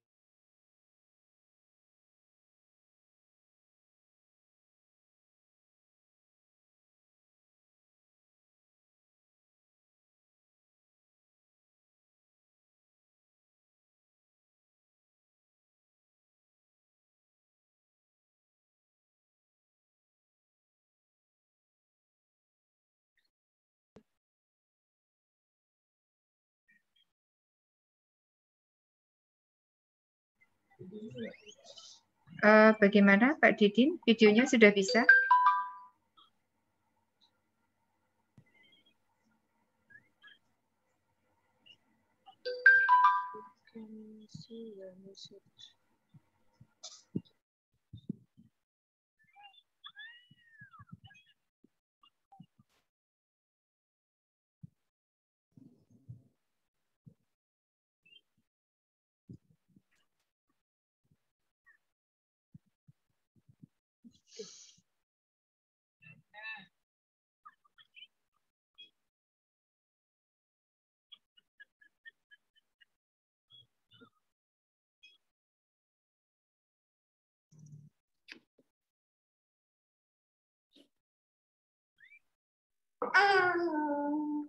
Bagaimana Pak Didin? Videonya sudah bisa?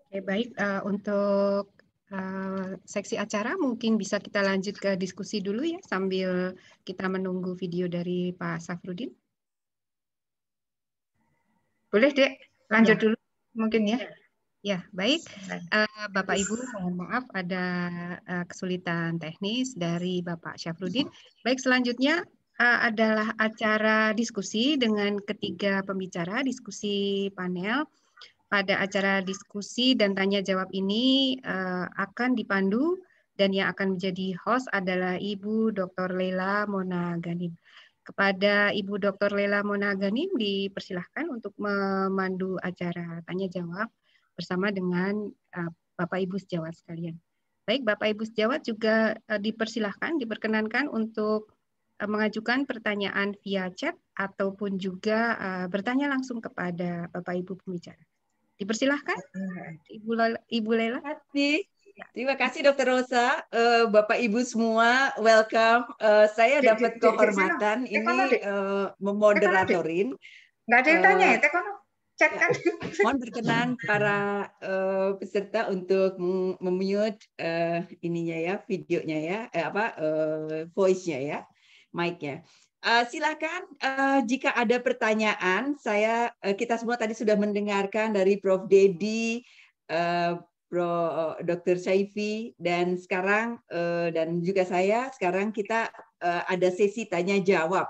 Oke, baik. Untuk seksi acara mungkin bisa kita lanjut ke diskusi dulu ya sambil kita menunggu video dari Pak Syafruddin. Boleh, Dek. Lanjut Ya. dulu mungkin ya. Ya, baik. Bapak Ibu, mohon maaf ada kesulitan teknis dari Bapak Syafruddin. Baik, selanjutnya adalah acara diskusi dengan ketiga pembicara, diskusi panel. pada acara diskusi dan tanya jawab ini akan dipandu dan yang akan menjadi host adalah Ibu Dr. Leila Mona Ghanim. Kepada Ibu Dr. Leila Mona Ghanim dipersilahkan untuk memandu acara tanya jawab bersama dengan Bapak Ibu sejawat sekalian. Baik, Bapak Ibu sejawat juga dipersilahkan, diperkenankan untuk mengajukan pertanyaan via chat ataupun juga bertanya langsung kepada Bapak Ibu pembicara. Dipersilahkan, Ibu Leila. Terima kasih Dr. Rosa, Bapak Ibu semua, welcome. Saya dapat kehormatan ini memoderatorin. Nggak ada yang tanya ya, chat kan? Mohon berkenan para peserta untuk memute ininya ya, videonya ya, voice-nya ya, mic-nya. Silakan jika ada pertanyaan. Kita semua tadi sudah mendengarkan dari Prof. Dedi, Dr. Saifi, dan sekarang dan juga saya. Sekarang kita ada sesi tanya jawab.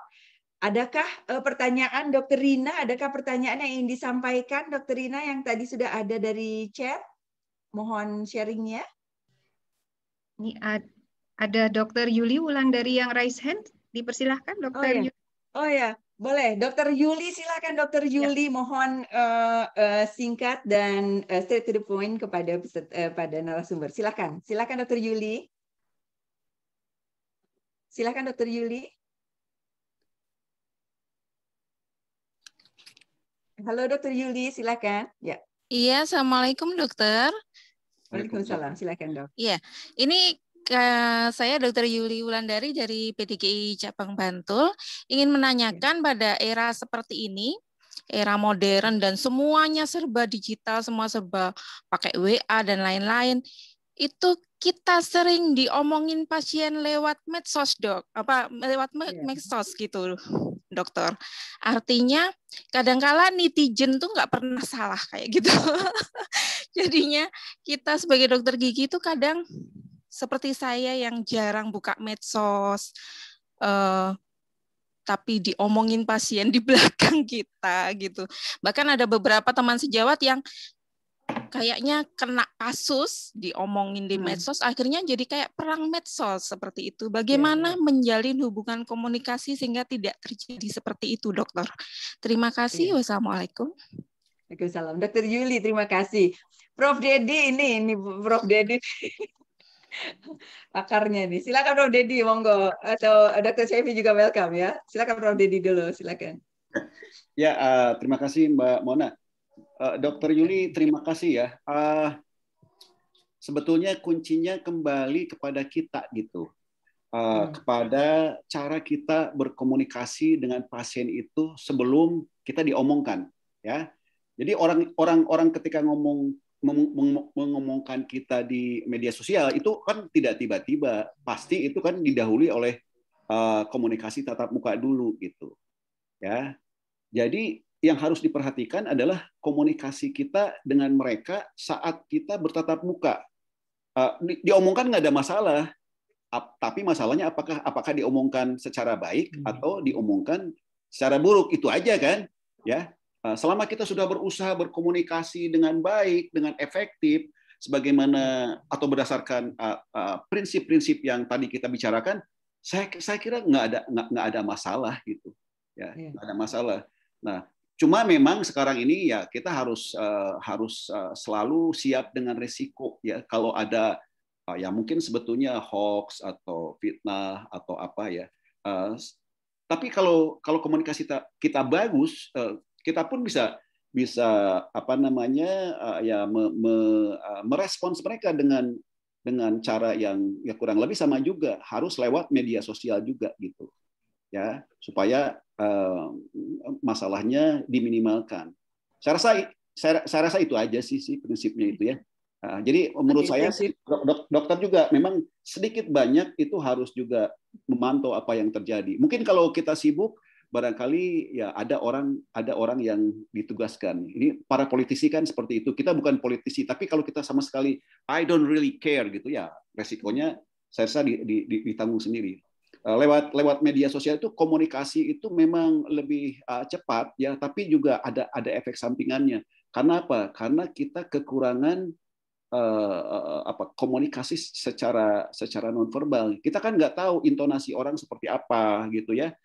Adakah pertanyaan Dr. Rina? Adakah pertanyaan yang ingin disampaikan Dr. Rina yang tadi sudah ada dari chat? Mohon sharingnya. Ini ada Dr. Yuli Wulandari yang raise hand. Dipersilahkan Dr. Yuli. Oh ya, boleh. Dr. Yuli, silakan Dr. Yuli. Mohon singkat dan straight to the point kepada pada narasumber. Silakan Dr. Yuli. Silakan Dr. Yuli. Halo Dr. Yuli, silakan. Ya. Iya, assalamualaikum dokter. Waalaikumsalam, silakan dok. Iya, ini saya Dr. Yuli Wulandari dari PDGI Cabang Bantul ingin menanyakan pada era seperti ini, era modern dan semuanya serba digital, semua serba pakai WA dan lain-lain. Itu kita sering diomongin pasien lewat medsos, Dok. Lewat medsos gitu, dokter. Artinya kadang-kala netizen tuh nggak pernah salah kayak gitu. Jadinya kita sebagai dokter gigi itu kadang seperti saya yang jarang buka medsos, tapi diomongin pasien di belakang kita gitu. Bahkan ada beberapa teman sejawat yang kayaknya kena kasus diomongin di medsos, akhirnya jadi kayak perang medsos seperti itu. Bagaimana menjalin hubungan komunikasi sehingga tidak terjadi seperti itu, dokter? Terima kasih. Wassalamualaikum. Waalaikumsalam. Dr. Yuli, terima kasih. Prof. Dedi ini Prof. Dedi. Pakarnya nih. Silakan Prof. Dedi, monggo. Atau Dr. Saifi juga welcome ya. Silakan Prof. Dedi dulu, silakan. Ya, terima kasih Mbak Mona. Dr. Yuli, terima kasih ya. Sebetulnya kuncinya kembali kepada kita gitu, kepada cara kita berkomunikasi dengan pasien itu sebelum kita diomongkan, ya. Jadi orang ketika mengomongkan kita di media sosial itu kan tidak tiba-tiba, pasti itu kan didahului oleh komunikasi tatap muka dulu gitu, ya. Jadi yang harus diperhatikan adalah komunikasi kita dengan mereka saat kita bertatap muka. Diomongkan nggak ada masalah, tapi masalahnya apakah diomongkan secara baik atau diomongkan secara buruk, itu aja kan, ya. Selama kita sudah berusaha berkomunikasi dengan baik, dengan efektif, sebagaimana atau berdasarkan prinsip-prinsip yang tadi kita bicarakan, saya kira nggak ada masalah gitu, ya, nggak ada masalah. Nah, cuma memang sekarang ini ya kita harus selalu siap dengan risiko ya, kalau ada ya mungkin sebetulnya hoax atau fitnah atau apa ya. Tapi kalau komunikasi kita bagus, kita pun bisa apa namanya ya merespons mereka dengan cara yang ya kurang lebih sama juga, harus lewat media sosial juga gitu, ya, supaya masalahnya diminimalkan. Saya rasa itu aja sih prinsipnya itu ya. Jadi menurut saya dokter juga memang sedikit banyak itu harus juga memantau apa yang terjadi. Mungkin kalau kita sibuk barangkali ya ada orang yang ditugaskan. Ini para politisi kan seperti itu. Kita bukan politisi, tapi kalau kita sama sekali I don't really care gitu ya, resikonya saya rasa ditanggung sendiri. Lewat media sosial itu komunikasi itu memang lebih cepat ya, tapi juga ada efek sampingannya. Karena apa? Karena kita kekurangan komunikasi secara nonverbal. Kita kan nggak tahu intonasi orang seperti apa gitu ya,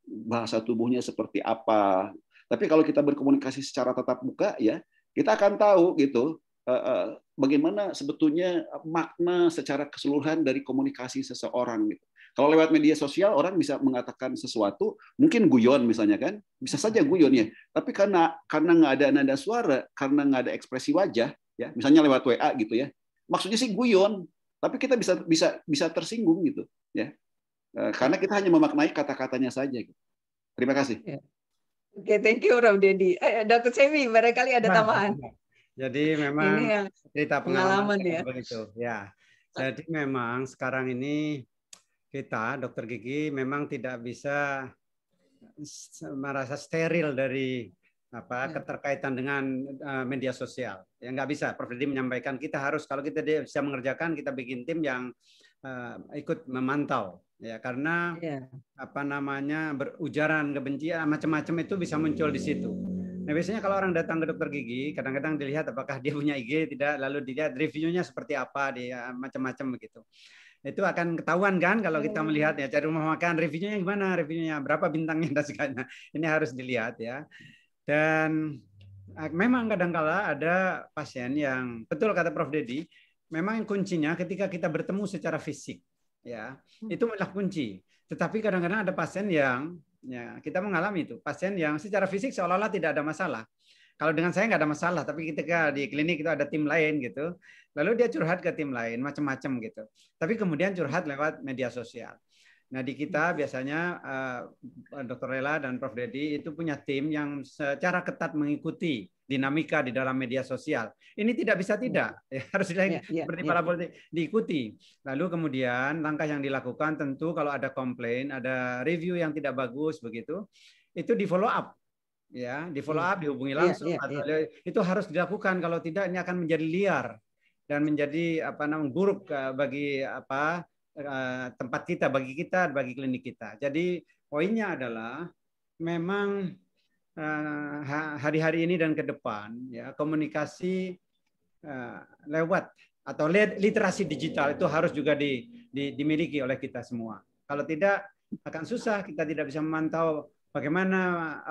bahasa tubuhnya seperti apa. Tapi kalau kita berkomunikasi secara tatap muka ya, kita akan tahu gitu bagaimana sebetulnya makna secara keseluruhan dari komunikasi seseorang gitu. Kalau lewat media sosial orang bisa mengatakan sesuatu, mungkin guyon misalnya kan, bisa saja guyon ya. Tapi karena nggak ada nada suara, karena nggak ada ekspresi wajah, ya misalnya lewat WA gitu ya, maksudnya sih guyon, tapi kita bisa tersinggung gitu ya, karena kita hanya memaknai kata-katanya saja. Gitu. Terima kasih. Oke, thank you Prof. Dedi. Dr. Sevi, barangkali ada tambahan. Jadi memang ini cerita pengalaman ya. Begitu. Ya. Jadi memang sekarang ini kita, Dokter Gigi, memang tidak bisa merasa steril dari keterkaitan dengan media sosial. Ya nggak bisa. Prof. Dedi menyampaikan kita harus, kalau kita bisa mengerjakan, kita bikin tim yang ikut memantau. Ya karena berujaran kebencian macam-macam itu bisa muncul di situ. Nah biasanya kalau orang datang ke dokter gigi, kadang-kadang dilihat apakah dia punya IG tidak, lalu dilihat reviewnya seperti apa, dia macam-macam begitu. Itu akan ketahuan kan kalau kita melihat ya, cari rumah makan reviewnya gimana, reviewnya berapa bintangnya dan sebagainya. Ini harus dilihat ya. Dan memang kadang-kala ada pasien yang betul kata Prof. Dedi, memang kuncinya ketika kita bertemu secara fisik, ya itu adalah kunci. Tetapi kadang-kadang ada pasien yang ya, kita mengalami itu pasien yang secara fisik seolah-olah tidak ada masalah. Kalau dengan saya nggak ada masalah, tapi ketika di klinik itu ada tim lain gitu, lalu dia curhat ke tim lain macam-macam gitu. Tapi kemudian curhat lewat media sosial. Nah di kita biasanya Dr. Lela dan Prof. Dedi itu punya tim yang secara ketat mengikuti dinamika di dalam media sosial. Ini tidak bisa tidak, harus seperti para politik diikuti. Lalu kemudian langkah yang dilakukan tentu kalau ada komplain, ada review yang tidak bagus begitu, itu di follow up, ya, di follow up, dihubungi langsung. Itu harus dilakukan. Kalau tidak ini akan menjadi liar dan menjadi buruk bagi tempat kita, bagi klinik kita. Jadi poinnya adalah memang hari-hari ini dan ke depan ya komunikasi lewat atau literasi digital itu harus juga dimiliki oleh kita semua. Kalau tidak akan susah, kita tidak bisa memantau bagaimana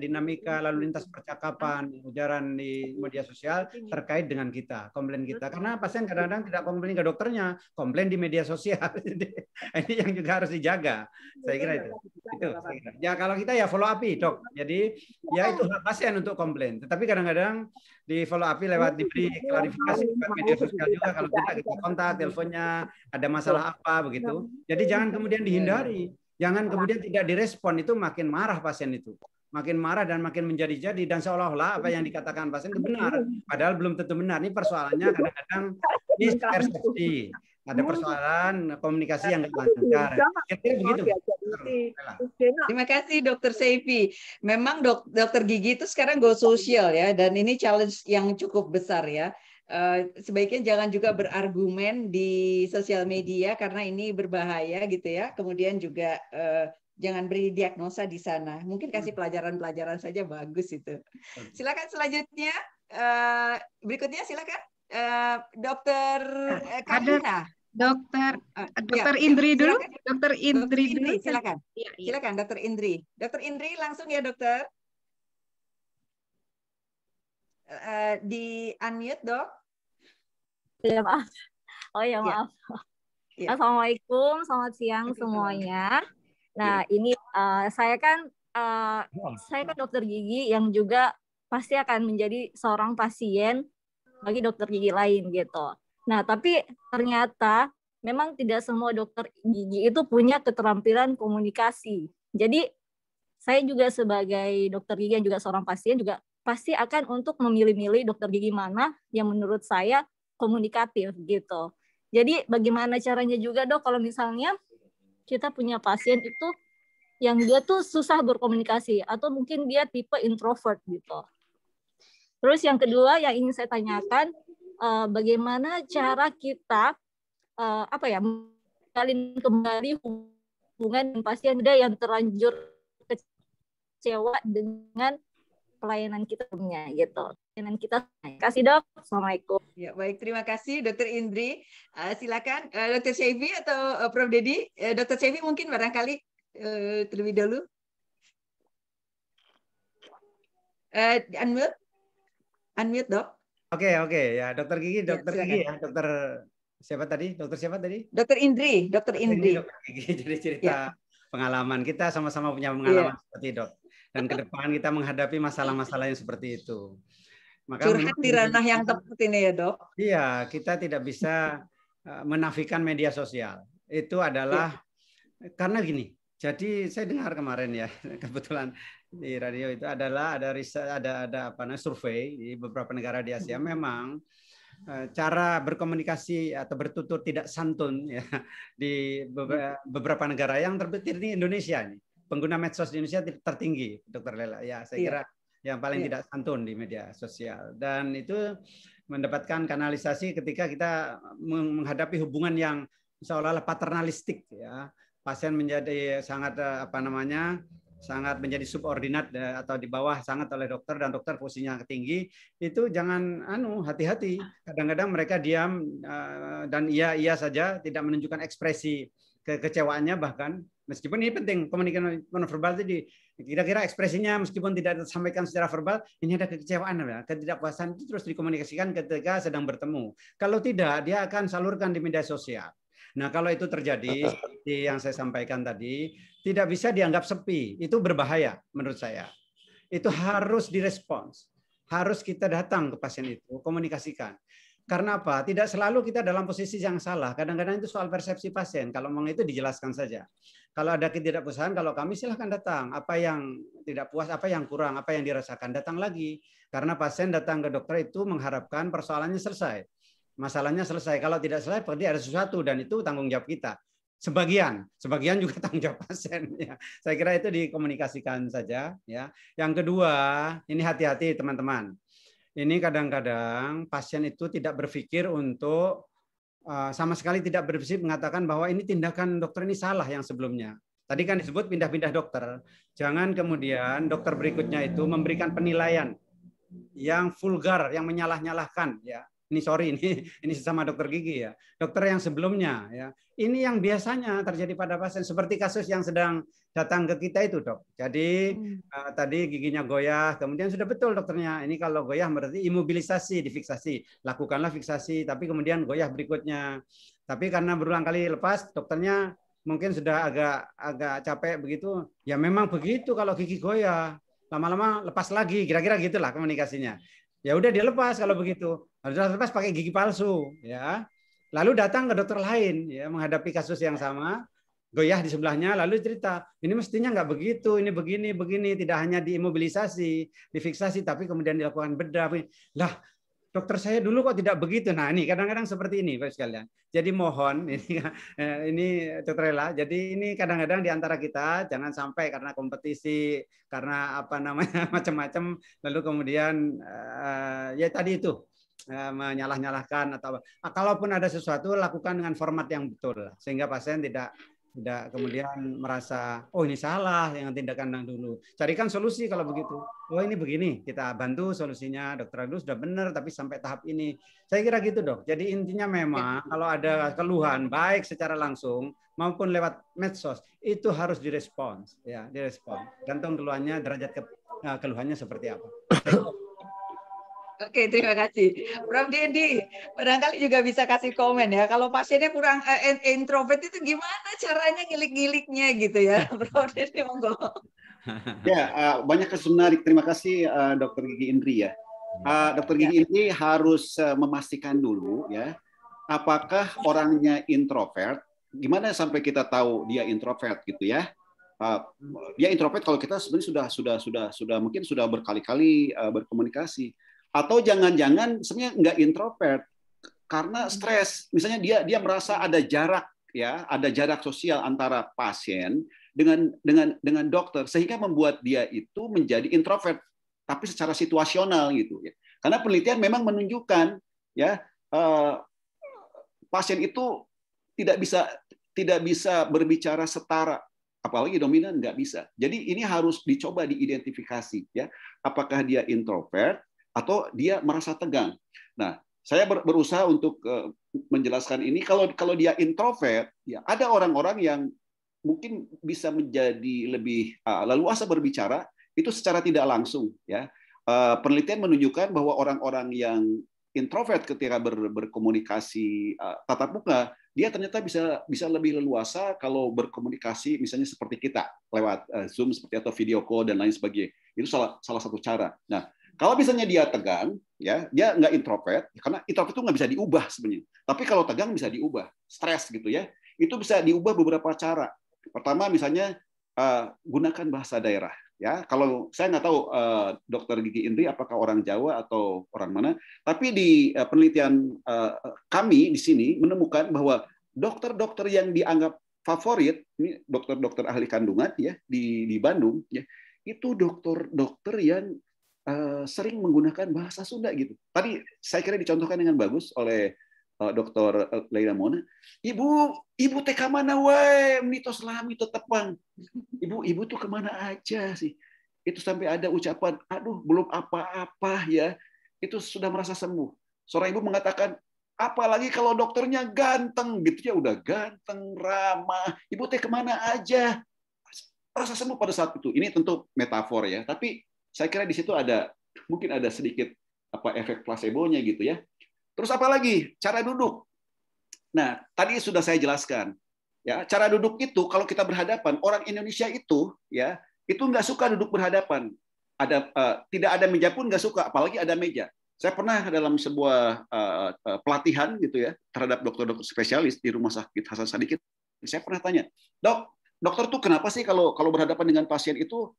dinamika lalu lintas percakapan ujaran di media sosial terkait dengan kita, komplain kita. Karena pasien kadang-kadang tidak komplain ke dokternya, komplain di media sosial. Ini yang juga harus dijaga. Saya kira itu. Ya kalau kita ya follow up dok. Jadi ya itu hak pasien untuk komplain. Tetapi kadang-kadang di follow up lewat diberi klarifikasi lewat media sosial juga, kalau kita kontak teleponnya ada masalah apa begitu. Jadi jangan kemudian dihindari. Jangan kemudian tidak direspon, itu makin marah pasien itu. Makin marah dan makin menjadi-jadi dan seolah-olah apa yang dikatakan pasien itu benar. Padahal belum tentu benar. Ini persoalannya kadang-kadang mispersepsi. Ada persoalan komunikasi yang nggak lancar. Begitu. Terima kasih Dr. Seifi. Memang dokter gigi itu sekarang go social ya, dan ini challenge yang cukup besar ya. Sebaiknya jangan juga berargumen di sosial media karena ini berbahaya gitu ya. Kemudian juga jangan beri diagnosa di sana. Mungkin kasih pelajaran-pelajaran saja bagus itu. Silakan selanjutnya. Berikutnya silakan Dokter Karina. Dokter Indri dulu. Dokter Indri dulu. Silakan. Silakan Dokter Indri. Dokter Indri langsung ya dokter. Di unmute dok. Ya maaf. Oh ya maaf. Ya. Assalamualaikum, selamat siang semuanya. Nah ini saya kan dokter gigi yang juga pasti akan menjadi seorang pasien bagi dokter gigi lain gitu. Nah tapi ternyata memang tidak semua dokter gigi itu punya keterampilan komunikasi. Jadi saya juga sebagai dokter gigi yang juga seorang pasien juga pasti akan untuk memilih-milih dokter gigi mana yang menurut saya komunikatif gitu. Jadi bagaimana caranya juga dok kalau misalnya kita punya pasien itu yang dia tuh susah berkomunikasi atau mungkin dia tipe introvert gitu. Terus yang kedua yang ingin saya tanyakan, bagaimana cara kita menjalin kembali hubungan dengan pasien yang terlanjur kecewa dengan pelayanan kita sebelumnya gitu. Pelayanan kita. Terima kasih dok. Assalamualaikum. Ya baik, terima kasih Dr. Indri. Silakan Dr. Syafi atau Prof. Dedi. Dr. Syafi mungkin barangkali terlebih dahulu. Unmute dok. Oke ya Dokter Gigi, Dokter Gigi ya, Dokter siapa tadi? Dokter siapa tadi? Dokter Indri, Dokter Indri. Dokter Gigi, jadi cerita pengalaman kita sama-sama punya pengalaman seperti dok. Dan ke depan kita menghadapi masalah-masalah yang seperti itu. Maka curhat di ranah yang tepat ini ya dok. Iya, kita tidak bisa menafikan media sosial. Itu adalah karena gini. Jadi saya dengar kemarin ya, kebetulan di radio itu adalah ada survei di beberapa negara di Asia, memang cara berkomunikasi atau bertutur tidak santun ya di beberapa negara yang terbetir di Indonesia nih. Pengguna medsos di Indonesia tertinggi, Dr. Lela. Ya, saya kira yang paling tidak santun di media sosial, dan itu mendapatkan kanalisasi ketika kita menghadapi hubungan yang seolah-olah paternalistik ya. Pasien menjadi sangat sangat menjadi subordinat atau di bawah sangat oleh dokter, dan dokter posisinya tinggi. Itu jangan hati-hati. Kadang-kadang mereka diam dan iya saja, tidak menunjukkan ekspresi kekecewaannya, bahkan meskipun ini penting, komunikasi nonverbal itu kira-kira ekspresinya meskipun tidak disampaikan secara verbal, ini ada kekecewaan ya, ketidakpuasan itu terus dikomunikasikan ketika sedang bertemu. Kalau tidak, dia akan salurkan di media sosial. Nah, kalau itu terjadi seperti yang saya sampaikan tadi, tidak bisa dianggap sepi. Itu berbahaya menurut saya. Itu harus direspons. Harus kita datang ke pasien itu, komunikasikan. Karena apa? Tidak selalu kita dalam posisi yang salah. Kadang-kadang itu soal persepsi pasien. Kalau mau itu dijelaskan saja. Kalau ada ketidakpuasan, kalau kami silahkan datang. Apa yang tidak puas, apa yang kurang, apa yang dirasakan, datang lagi. Karena pasien datang ke dokter itu mengharapkan persoalannya selesai. Masalahnya selesai. Kalau tidak selesai, berarti ada sesuatu, dan itu tanggung jawab kita. Sebagian juga tanggung jawab pasien. Ya. Saya kira itu dikomunikasikan saja. Ya. Yang kedua, ini hati-hati teman-teman. Ini kadang-kadang pasien itu tidak berpikir untuk sama sekali tidak berpikir mengatakan bahwa ini tindakan dokter ini salah yang sebelumnya. Tadi kan disebut pindah-pindah dokter. Jangan kemudian dokter berikutnya itu memberikan penilaian yang vulgar, yang menyalah-nyalahkan. Ya. Ini sesama dokter gigi ya. Dokter yang sebelumnya ya. Ini yang biasanya terjadi pada pasien, seperti kasus yang sedang datang ke kita itu, Dok. Jadi tadi giginya goyah, kemudian sudah betul dokternya. Ini kalau goyah berarti imobilisasi, difiksasi. Lakukanlah fiksasi, tapi kemudian goyah berikutnya. Tapi karena berulang kali lepas, dokternya mungkin sudah agak capek begitu. Ya memang begitu kalau gigi goyah. Lama-lama lepas lagi, kira-kira gitulah komunikasinya. Ya udah dia lepas kalau begitu. Harus lepas pakai gigi palsu, ya. Lalu datang ke dokter lain, ya, menghadapi kasus yang sama, goyah di sebelahnya, lalu cerita, ini mestinya nggak begitu, ini begini, tidak hanya diimobilisasi, difiksasi, tapi kemudian dilakukan bedah. Lah, dokter saya dulu kok tidak begitu. Nah, ini kadang-kadang seperti ini, Bapak sekalian. Jadi mohon, ini dokter Lela, jadi ini kadang-kadang di antara kita jangan sampai karena kompetisi, karena macam-macam, lalu kemudian ya tadi itu menyalah-nyalahkan atau kalaupun ada sesuatu lakukan dengan format yang betul sehingga pasien tidak kemudian merasa ini salah yang tindakan yang dulu. Carikan solusi kalau begitu. Ini begini, kita bantu solusinya. Dokter Agus sudah benar tapi sampai tahap ini. Saya kira gitu, Dok. Jadi intinya memang kalau ada keluhan baik secara langsung maupun lewat medsos itu harus direspons ya, direspons. Gantung keluhannya, derajat keluhannya seperti apa. Oke, terima kasih. Prof. Dedi, barangkali juga bisa kasih komen ya. Kalau pasiennya kurang introvert itu gimana caranya ngilik-ngiliknya gitu ya, Prof. Dedi, monggo. Ya, banyak kasus menarik. Terima kasih Dr. Gigi Indri ya. Dr. Gigi Indri harus memastikan dulu ya, apakah orangnya introvert. Gimana sampai kita tahu dia introvert gitu ya? Dia introvert kalau kita sebenarnya sudah mungkin sudah berkali-kali berkomunikasi. Atau jangan-jangan sebenarnya nggak introvert karena stres. Misalnya dia merasa ada jarak ya, ada jarak sosial antara pasien dengan dokter sehingga membuat dia itu menjadi introvert tapi secara situasional gitu ya. Karena penelitian memang menunjukkan ya pasien itu tidak bisa berbicara setara apalagi dominan nggak bisa. Jadi ini harus dicoba diidentifikasi ya, apakah dia introvert atau dia merasa tegang. Nah, saya berusaha untuk menjelaskan ini. Kalau dia introvert, ya ada orang-orang yang mungkin bisa menjadi lebih leluasa berbicara itu secara tidak langsung ya. Penelitian menunjukkan bahwa orang-orang yang introvert ketika berkomunikasi tatap muka, dia ternyata bisa lebih leluasa kalau berkomunikasi misalnya seperti kita lewat Zoom seperti atau video call dan lain sebagainya. Itu salah satu cara. Nah, kalau misalnya dia tegang, ya dia nggak introvert, karena introvert itu nggak bisa diubah sebenarnya. Tapi kalau tegang bisa diubah, stres gitu ya, itu bisa diubah beberapa cara. Pertama misalnya gunakan bahasa daerah. Ya, kalau saya nggak tahu Dr. Gigi Indri apakah orang Jawa atau orang mana, tapi di penelitian kami di sini menemukan bahwa dokter-dokter yang dianggap favorit, ini dokter-dokter ahli kandungan ya di Bandung, ya itu dokter-dokter yang sering menggunakan bahasa Sunda gitu. Tadi saya kira dicontohkan dengan bagus oleh Dr. Leila Mona. Ibu teh kemana wae? Mitos lami tetepang. Ibu tuh kemana aja sih? Itu sampai ada ucapan, aduh belum apa-apa ya. Itu sudah merasa sembuh. Seorang ibu mengatakan, apalagi kalau dokternya ganteng gitu ya, udah ganteng, ramah. Ibu teh kemana aja? Rasa sembuh pada saat itu. Ini tentu metafor ya, tapi saya kira di situ mungkin ada sedikit efek placebo-nya gitu ya. Terus apa lagi? Cara duduk. Nah, tadi sudah saya jelaskan. Ya, cara duduk itu kalau kita berhadapan, orang Indonesia itu ya, itu nggak suka duduk berhadapan. Tidak ada meja pun nggak suka, apalagi ada meja. Saya pernah dalam sebuah pelatihan gitu ya terhadap dokter-dokter spesialis di Rumah Sakit Hasan Sadikin, saya pernah tanya, dokter tuh kenapa sih kalau berhadapan dengan pasien itu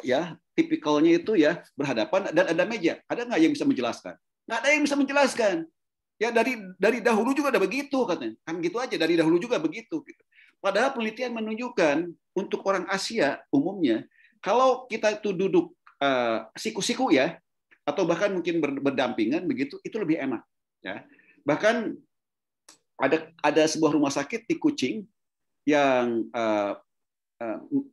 ya tipikalnya itu ya berhadapan dan ada meja? Ada nggak yang bisa menjelaskan? Nggak ada yang bisa menjelaskan. Ya dari dahulu juga ada begitu katanya. Kan gitu aja, dari dahulu juga begitu. Padahal penelitian menunjukkan untuk orang Asia umumnya, kalau kita itu duduk siku-siku ya, atau bahkan mungkin berdampingan begitu, itu lebih enak. Ya. Bahkan ada sebuah rumah sakit di Kucing yang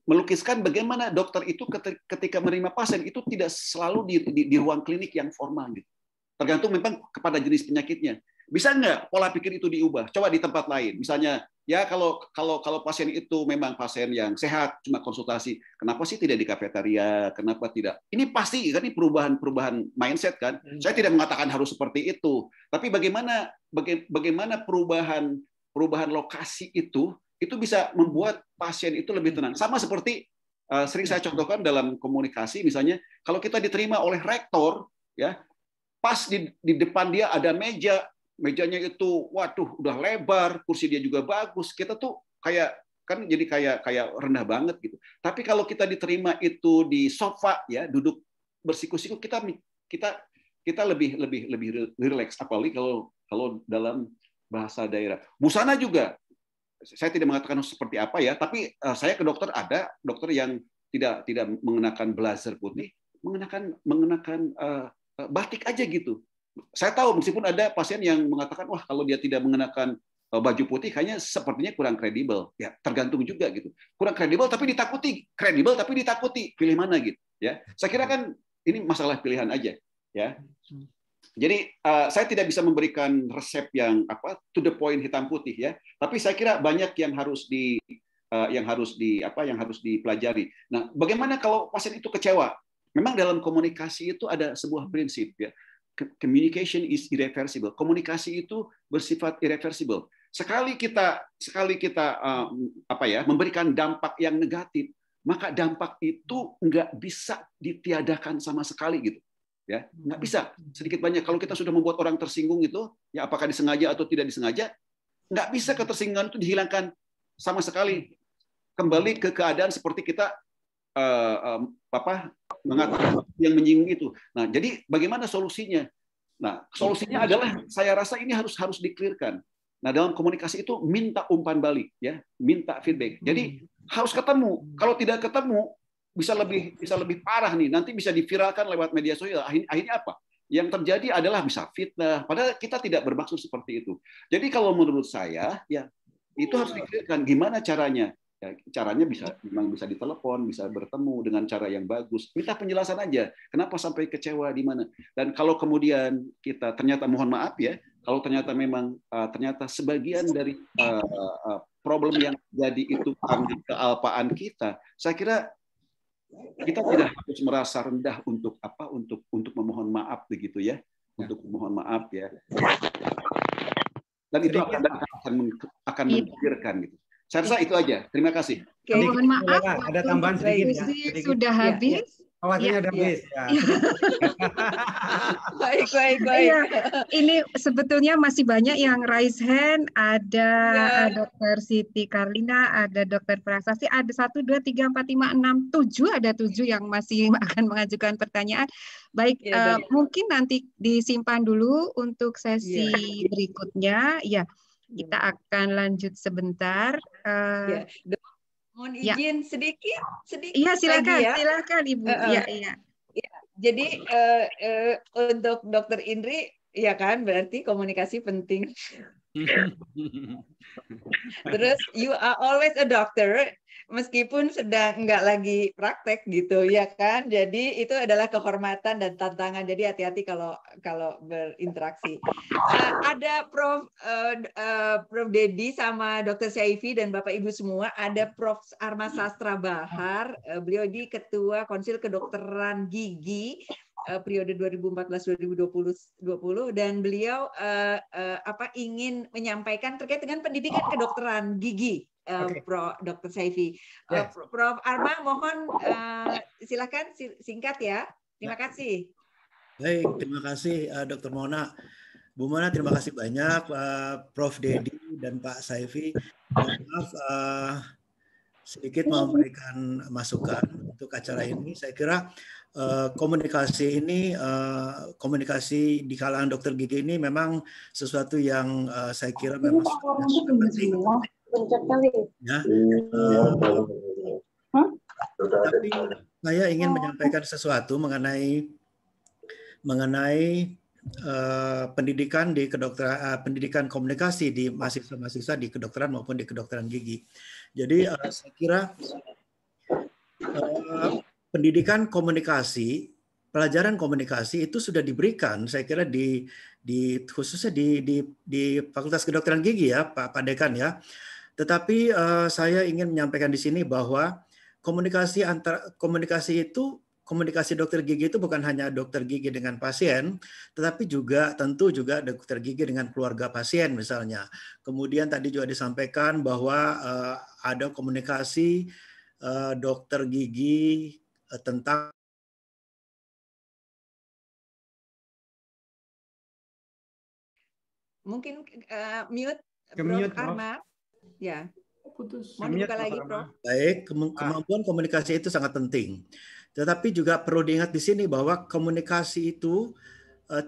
melukiskan bagaimana dokter itu ketika menerima pasien itu tidak selalu di ruang klinik yang formal gitu. Tergantung memang kepada jenis penyakitnya. Bisa nggak pola pikir itu diubah? Coba di tempat lain. Misalnya ya kalau pasien itu memang pasien yang sehat cuma konsultasi, kenapa sih tidak di kafetaria? Kenapa tidak? Ini pasti kan ini perubahan mindset kan. Saya tidak mengatakan harus seperti itu, tapi bagaimana perubahan lokasi itu bisa membuat pasien itu lebih tenang. Sama seperti sering saya contohkan dalam komunikasi, misalnya kalau kita diterima oleh rektor, ya pas di depan dia ada mejanya itu, waduh, udah lebar, kursi dia juga bagus, kita tuh jadi kayak rendah banget gitu. Tapi kalau kita diterima itu di sofa, ya duduk bersiku-siku, kita lebih rileks, apalagi kalau dalam bahasa daerah. Busana juga. Saya tidak mengatakan seperti apa ya, tapi saya ke dokter ada dokter yang tidak mengenakan blazer putih, mengenakan batik aja gitu. Saya tahu meskipun ada pasien yang mengatakan wah kalau dia tidak mengenakan baju putih kayaknya sepertinya kurang kredibel. Ya tergantung juga gitu. Kurang kredibel tapi ditakuti, pilih mana gitu. Ya saya kira kan ini masalah pilihan aja. Ya. Jadi saya tidak bisa memberikan resep yang to the point hitam putih ya, tapi saya kira banyak yang harus dipelajari. Nah, bagaimana kalau pasien itu kecewa? Memang dalam komunikasi itu ada sebuah prinsip ya. Communication is irreversible. Komunikasi itu bersifat irreversible. Sekali kita memberikan dampak yang negatif, maka dampak itu nggak bisa ditiadakan sama sekali gitu. Ya, nggak bisa sedikit banyak. Kalau kita sudah membuat orang tersinggung itu, ya apakah disengaja atau tidak disengaja, nggak bisa ketersinggungan itu dihilangkan sama sekali. Kembali ke keadaan seperti kita mengatakan yang menyinggung itu. Nah, jadi bagaimana solusinya? Nah, solusinya adalah saya rasa ini harus di-clearkan. Nah, dalam komunikasi itu minta umpan balik, ya, minta feedback. Jadi harus ketemu. Kalau tidak ketemu bisa lebih parah nih, nanti bisa diviralkan lewat media sosial. Akhirnya apa? Yang terjadi adalah bisa fitnah. Padahal kita tidak bermaksud seperti itu. Jadi kalau menurut saya, ya itu harus dikliarkan gimana caranya. Ya, caranya memang bisa ditelepon, bisa bertemu dengan cara yang bagus. Minta penjelasan aja, kenapa sampai kecewa di mana. Dan kalau kemudian kita ternyata, mohon maaf ya, kalau ternyata memang ternyata sebagian dari problem yang jadi itu karena kealpaan kita, saya kira kita tidak harus merasa rendah untuk memohon maaf begitu ya, untuk memohon maaf ya. Dan itu akan mengkhawatirkan gitu. Saya rasa itu aja. Terima kasih. Mohon maaf, ada tambahan sedikit ya. Sudah habis. Waktunya udah habis. Ya. Baik. Iya, ini sebetulnya masih banyak yang raise hand. Ada Dr. Siti Karlina, ada Dr. Prasasti, ada 1, 2, 3, 4, 5, 6, 7, ada 7 yang masih akan mengajukan pertanyaan. Baik, mungkin nanti disimpan dulu untuk sesi berikutnya. Ya, kita akan lanjut sebentar. Mohon izin sedikit. Iya, silakan, lagi ya. Silakan Ibu. Iya. Jadi untuk Dokter Indri, ya kan, berarti komunikasi penting. Terus you are always a doctor, meskipun sedang nggak lagi praktek gitu, ya kan. Jadi itu adalah kehormatan dan tantangan. Jadi hati-hati kalau berinteraksi. Ada Prof Dedi sama Dr. Saifi dan Bapak Ibu semua. Ada Prof Arma Sastra Bahar. Beliau di Ketua Konsil Kedokteran Gigi periode 2014-2020, dan beliau ingin menyampaikan terkait dengan pendidikan kedokteran gigi. Prof. Dr. Saifi. Prof. Arma, mohon silakan singkat ya. Terima kasih. Baik, terima kasih Dr. Mona. Bu Mona, terima kasih banyak Prof. Dedi dan Pak Saifi. Maaf, sedikit mau memberikan masukan untuk acara ini. Saya kira komunikasi ini, komunikasi di kalangan dokter gigi ini memang sesuatu yang saya kira memang penting. Ya. Tapi saya ingin menyampaikan sesuatu mengenai pendidikan di kedokteran, pendidikan komunikasi di mahasiswa-mahasiswa di kedokteran maupun di kedokteran gigi. Jadi saya kira pendidikan komunikasi, pelajaran komunikasi itu sudah diberikan, saya kira khususnya di Fakultas Kedokteran Gigi ya, Pak Dekan ya. Tetapi saya ingin menyampaikan di sini bahwa komunikasi dokter gigi itu bukan hanya dokter gigi dengan pasien, tetapi tentu juga dokter gigi dengan keluarga pasien misalnya. Kemudian tadi juga disampaikan bahwa ada komunikasi dokter gigi tentang mungkin mute Prof. Arma. Ya. Mohon dibuka lagi, Prof. Baik, kemampuan komunikasi itu sangat penting. Tetapi juga perlu diingat di sini bahwa komunikasi itu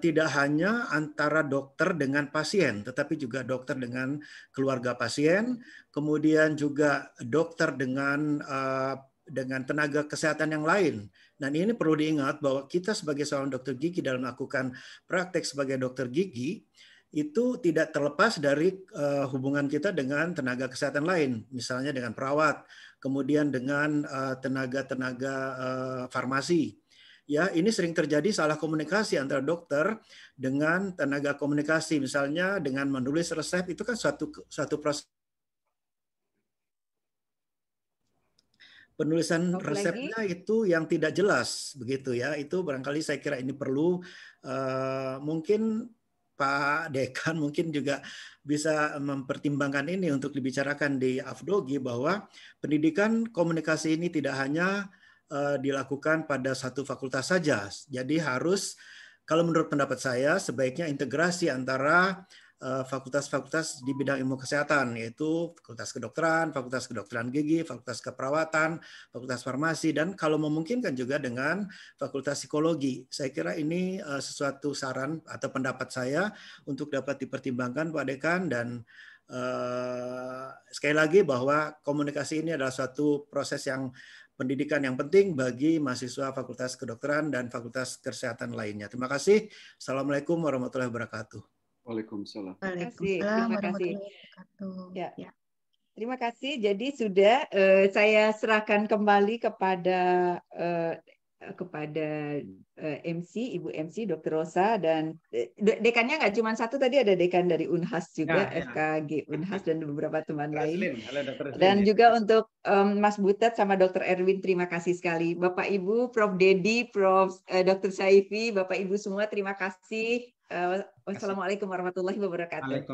tidak hanya antara dokter dengan pasien, tetapi juga dokter dengan keluarga pasien, kemudian juga dokter dengan tenaga kesehatan yang lain. Dan ini perlu diingat bahwa kita sebagai seorang dokter gigi dalam melakukan praktek sebagai dokter gigi itu tidak terlepas dari hubungan kita dengan tenaga kesehatan lain, misalnya dengan perawat, kemudian dengan tenaga-tenaga farmasi. Ya, ini sering terjadi salah komunikasi antara dokter dengan tenaga komunikasi, misalnya dengan menulis resep, itu kan suatu proses. Penulisan resepnya itu yang tidak jelas begitu ya, itu barangkali saya kira ini perlu mungkin Pak Dekan mungkin juga bisa mempertimbangkan ini untuk dibicarakan di AFDOGI, bahwa pendidikan komunikasi ini tidak hanya dilakukan pada satu fakultas saja. Jadi harus, kalau menurut pendapat saya, sebaiknya integrasi antara fakultas-fakultas di bidang ilmu kesehatan, yaitu Fakultas Kedokteran, Fakultas Kedokteran Gigi, Fakultas Keperawatan, Fakultas Farmasi, dan kalau memungkinkan juga dengan Fakultas Psikologi. Saya kira ini sesuatu saran atau pendapat saya untuk dapat dipertimbangkan Pak Dekan, dan sekali lagi bahwa komunikasi ini adalah suatu proses yang pendidikan yang penting bagi mahasiswa Fakultas Kedokteran dan Fakultas Kesehatan lainnya. Terima kasih. Assalamualaikum warahmatullahi wabarakatuh. Waalaikumsalam. Waalaikumsalam warahmatullahi wabarakatuh. Ya. Terima kasih. Jadi sudah saya serahkan kembali kepada MC, Ibu MC, Dr. Rosa, dan dekannya nggak cuma satu, tadi ada dekan dari Unhas juga, FKG Unhas, dan beberapa teman lain. Dan juga untuk Mas Butet sama Dr. Erwin, terima kasih sekali. Bapak Ibu, Prof. Dedi, Prof. Dr. Saifi, Bapak Ibu semua, terima kasih. Wassalamualaikum warahmatullahi wabarakatuh.